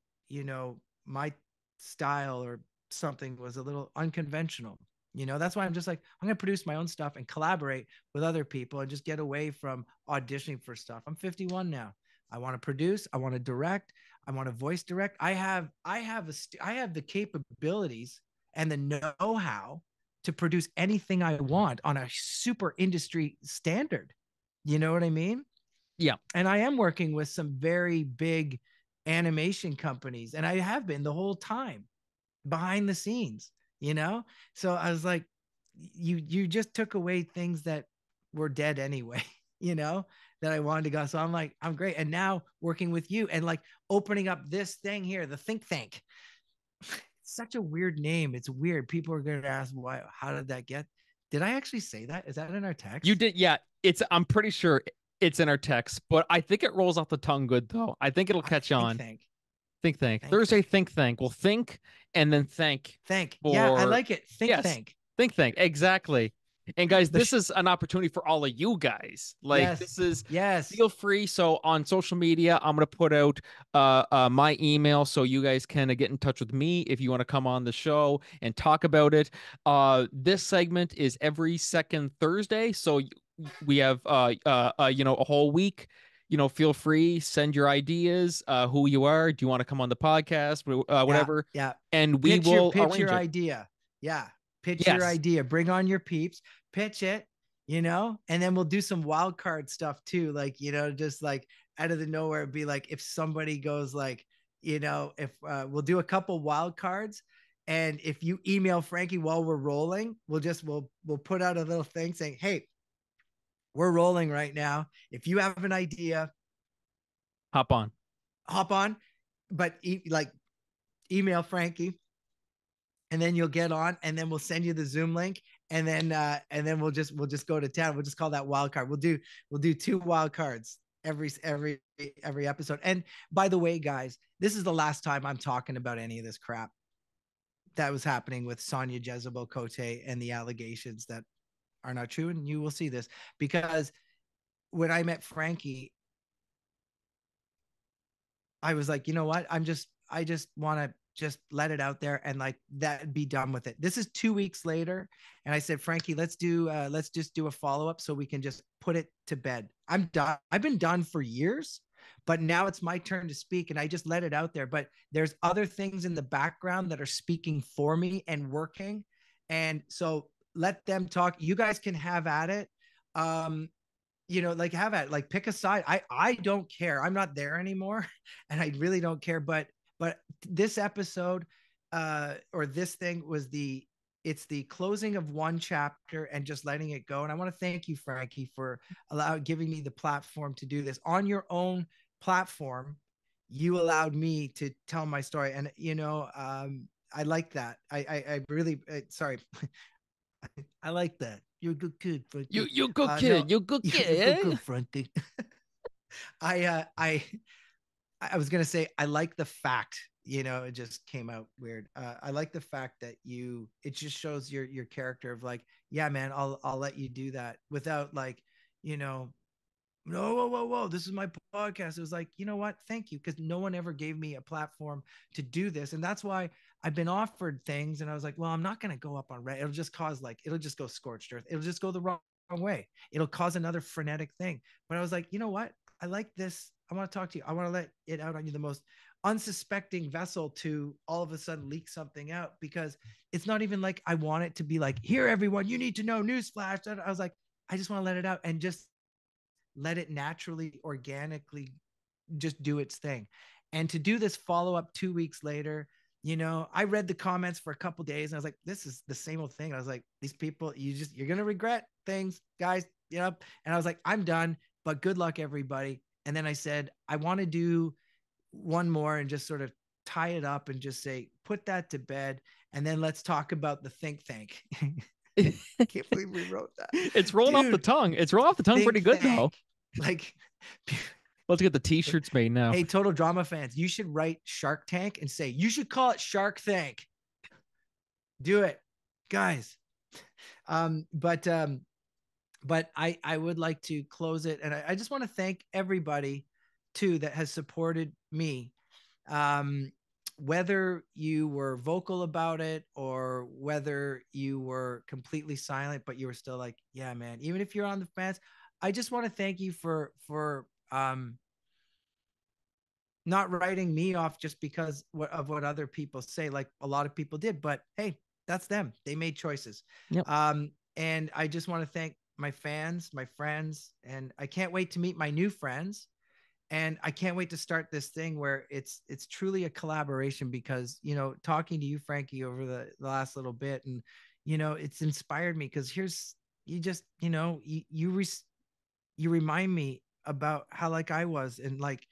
my style or something was a little unconventional. That's why I'm just like, I'm going to produce my own stuff and collaborate with other people and just get away from auditioning for stuff. I'm 51 now. I want to produce. I want to direct. I want to voice direct. I have the capabilities and the know-how to produce anything I want on a super industry standard. You know what I mean? Yeah. And I am working with some very big animation companies, and I have been the whole time behind the scenes, So I was like, you just took away things that were dead anyway, that I wanted to go. So I'm like, I'm great. And now working with you and like opening up this thing here, the Think Tank. Such a weird name. It's weird. People are going to ask why, how did that get? Did I actually say that? Is that in our text? You did. Yeah. I'm pretty sure it's in our text, but I think it rolls off the tongue good though. I think it'll catch on. Think Tank. Thursday, Think Tank. Well, think and then thank. Yeah, I like it. Think Tank. Exactly. And guys, this is an opportunity for all of you guys. Like this is feel free. So on social media, I'm gonna put out my email so you guys can get in touch with me if you want to come on the show and talk about it. This segment is every second Thursday, so we have a whole week. Feel free, send your ideas, who you are. Do you want to come on the podcast? Whatever. Yeah. And we will pitch your idea. Yeah. Pitch your idea. Bring on your peeps. Pitch it, and then we'll do some wild card stuff too. Like, just like out of the nowhere, it'd be like if somebody goes like, if we'll do a couple wild cards. And if you email Frankie while we're rolling, we'll put out a little thing saying, hey, we're rolling right now. If you have an idea, hop on, but email Frankie and then you'll get on and then we'll send you the Zoom link. And then we'll just go to town. We'll just call that wild card. We'll do 2 wild cards every episode. And by the way, guys, this is the last time I'm talking about any of this crap that was happening with Sonia Jezebel Cote and the allegations that are not true. And you will see this because when I met Frankie, I was like, you know what? I just want to just let it out there and like that, be done with it. This is 2 weeks later. And I said, Frankie, let's just do a follow-up so we can just put it to bed. I'm done. I've been done for years, but now it's my turn to speak. And I just let it out there, but there's other things in the background that are speaking for me and working. And so let them talk. You guys can have at it. Like have at it, like pick a side. I don't care. I'm not there anymore and I really don't care. But this episode or this thing was it's the closing of one chapter and just letting it go. And I want to thank you, Frankie, for giving me the platform to do this on your own platform. You allowed me to tell my story. And, I like that. I really, sorry. I like that. You're a good kid, Frankie. You good kid. You're good kid. You're good, Frankie. I was going to say, I like the fact, it just came out weird. I like the fact that it just shows your character of like, yeah, man, I'll let you do that without like, you know, no, whoa, this is my podcast. It was like, you know what? Thank you. Because no one ever gave me a platform to do this. And that's why I've been offered things. And I was like, well, I'm not going to go up on Reddit. It'll just cause like, it'll just go scorched earth. It'll just go the wrong way. It'll cause another frenetic thing. But I was like, you know what? I like this. I want to talk to you. I want to let it out on you, the most unsuspecting vessel, to all of a sudden leak something out, because it's not even like I want it to be like, here, everyone, you need to know, newsflash. I was like, I just want to let it out and just let it naturally, organically just do its thing. And to do this follow up 2 weeks later, you know, I read the comments for a couple days and I was like, this is the same old thing. I was like, these people, you're going to regret things, guys, you know? And I was like, I'm done, but good luck, everybody. And then I said, I want to do one more and just sort of tie it up and just say, put that to bed. And then let's talk about the think tank. I can't believe we wrote that. It's rolling off the tongue. It's rolling off the tongue pretty good, though. Like, let's get the t-shirts made now. Hey, Total Drama fans, you should write Shark Tank and say, you should call it Shark Tank. Do it, guys. But I would like to close it. And I just want to thank everybody too that has supported me. Whether you were vocal about it or whether you were completely silent, but you were still like, yeah, man, even if you're on the fence, I just want to thank you for not writing me off just because of what other people say, like a lot of people did. But hey, that's them. They made choices. Yep. And I just want to thank my fans, my friends, and I can't wait to meet my new friends. And I can't wait to start this thing where it's truly a collaboration, because, you know, talking to you, Frankie, over the last little bit, and, you know, it's inspired me, because you remind me about how like I was, and like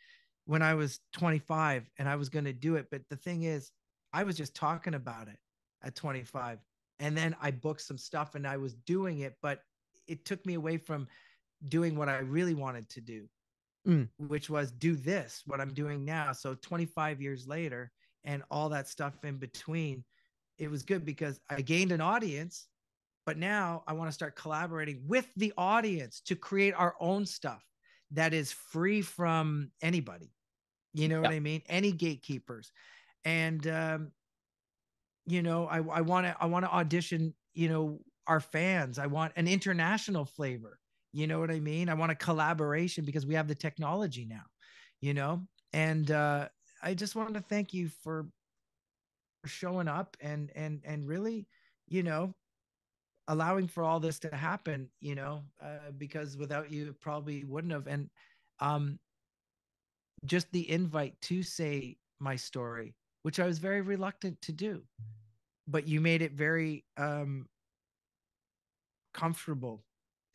when I was 25 and I was going to do it. But the thing is, I was just talking about it at 25. And then I booked some stuff and I was doing it, but it took me away from doing what I really wanted to do. Which was do this, what I'm doing now. So 25 years later and all that stuff in between, it was good because I gained an audience, but now I want to start collaborating with the audience to create our own stuff that is free from anybody. You know what I mean? Any gatekeepers. And, you know, I want to audition, you know, our fans. I want an international flavor. You know what I mean? I want a collaboration because we have the technology now, you know? And I just wanted to thank you for showing up and really, you know, allowing for all this to happen, you know, because without you, it probably wouldn't have. And just the invite to say my story, which I was very reluctant to do, but you made it very comfortable.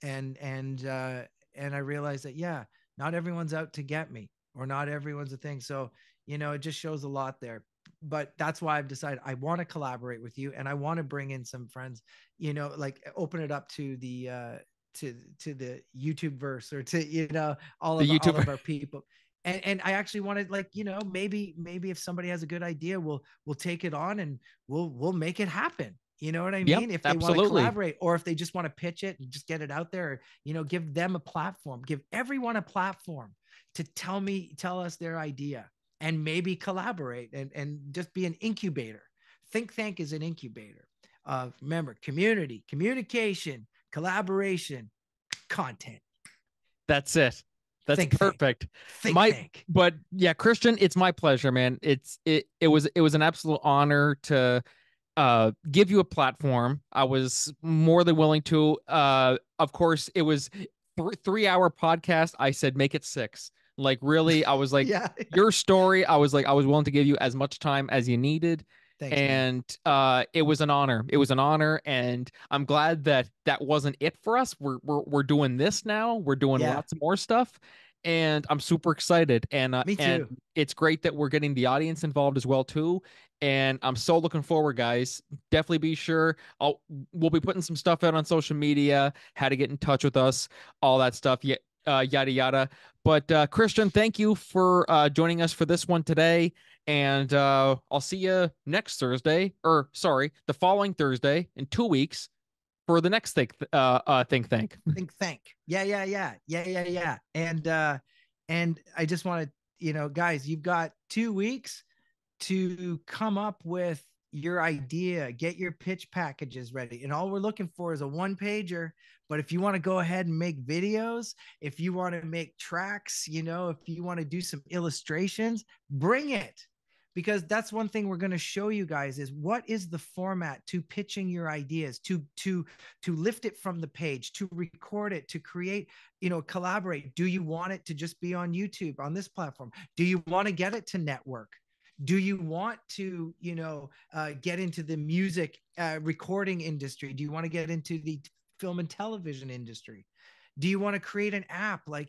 And I realized that, yeah, not everyone's out to get me, or not everyone's a thing. So, you know, it just shows a lot there. But that's why I've decided I want to collaborate with you, and I want to bring in some friends, you know, like open it up to the to the YouTube verse, or to, you know, all of our people. And I actually wanted, like, you know, maybe if somebody has a good idea, we'll take it on and we'll make it happen. You know what I mean? If they want to collaborate, or if they just want to pitch it and just get it out there, you know, give them a platform, give everyone a platform to tell us their idea, and maybe collaborate and just be an incubator. Think Tank is an incubator of, remember, community, communication, collaboration, content. That's it. That's Think perfect. Tank. But yeah, Christian, it's my pleasure, man. It was an absolute honor to give you a platform. I was more than willing to. Of course, it was 3-hour podcast. I said make it 6. Like, really, I was like, yeah. Your story, I was willing to give you as much time as you needed. Thanks, and it was an honor. It was an honor, and I'm glad that wasn't it for us. We're doing this now. We're doing lots more stuff, and I'm super excited. And me too. And it's great that we're getting the audience involved as well too. And I'm so looking forward, guys. Definitely be sure. We'll be putting some stuff out on social media, how to get in touch with us, all that stuff. Yada yada. But Christian, thank you for joining us for this one today. And I'll see you next Thursday, or sorry, the following Thursday in 2 weeks for the next think tank. Think tank. Yeah. And I just want to, guys, you've got 2 weeks to come up with your idea, get your pitch packages ready. And all we're looking for is a 1-pager. But if you want to go ahead and make videos, if you want to make tracks, if you want to do some illustrations, bring it. Because that's one thing we're going to show you guys is what is the format to pitching your ideas, to lift it from the page, to record it, to create, collaborate. Do you want it to just be on YouTube, on this platform? Do you want to get it to network? Do you want to, get into the music recording industry? Do you want to get into the film and television industry? Do you want to create an app? Like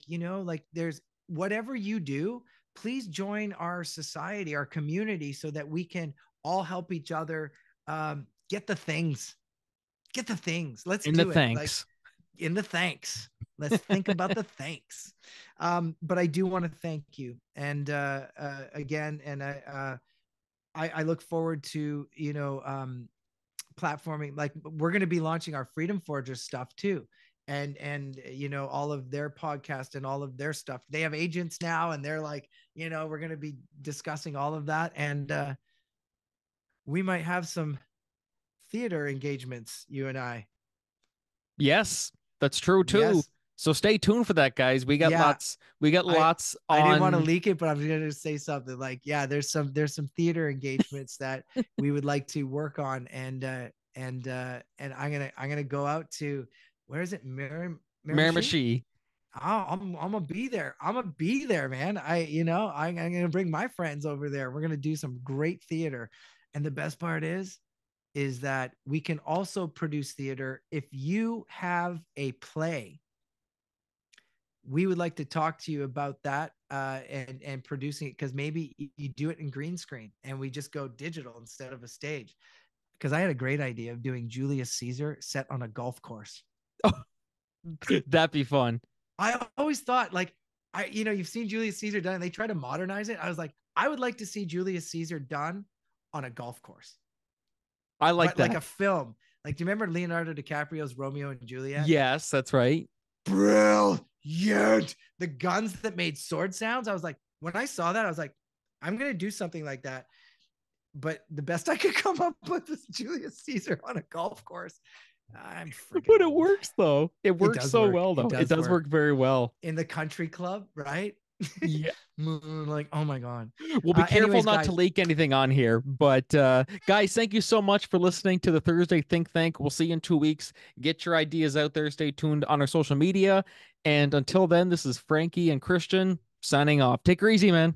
there's whatever you do, please join our society, our community, so that we can all help each other get the things. Let's in do the it. Thanks. Like, in the thanks. Let's think about the thanks. But I do want to thank you. And again, and I look forward to, platforming. Like we're going to be launching our Freedom Forgers stuff too. And all of their podcast and all of their stuff. They have agents now, and they're like, we're going to be discussing all of that. And we might have some theater engagements, you and I. Yes, that's true too. Yes. So stay tuned for that, guys. We got lots. We got lots. I didn't want to leak it, but I'm going to say something like, there's some theater engagements that we would like to work on. And I'm going to go out to, where is it? Miramichi. Oh, I'm gonna be there. I'm gonna be there, man. I'm gonna bring my friends over there. We're gonna do some great theater. And the best part is that we can also produce theater. If you have a play, we would like to talk to you about that and producing it, because maybe you do it in green screen and we just go digital instead of a stage. Because I had a great idea of doing Julius Caesar set on a golf course. Oh, that'd be fun. I always thought, like, you've seen Julius Caesar done, and they try to modernize it. I was like, I would like to see Julius Caesar done on a golf course. I like that. Like a film. Like, do you remember Leonardo DiCaprio's Romeo and Juliet? Yes, that's right. Brilliant. The guns that made sword sounds. I was like, when I saw that, I was like, I'm going to do something like that. But the best I could come up with was Julius Caesar on a golf course. But it works though. It works so well though. It does work very well. In the country club, right? Yeah. Like, oh my God. We'll be careful not to leak anything on here. But guys, thank you so much for listening to the Thursday Think Tank. We'll see you in 2 weeks. Get your ideas out there. Stay tuned on our social media. And until then, this is Franky and Christian signing off. Take her easy, man.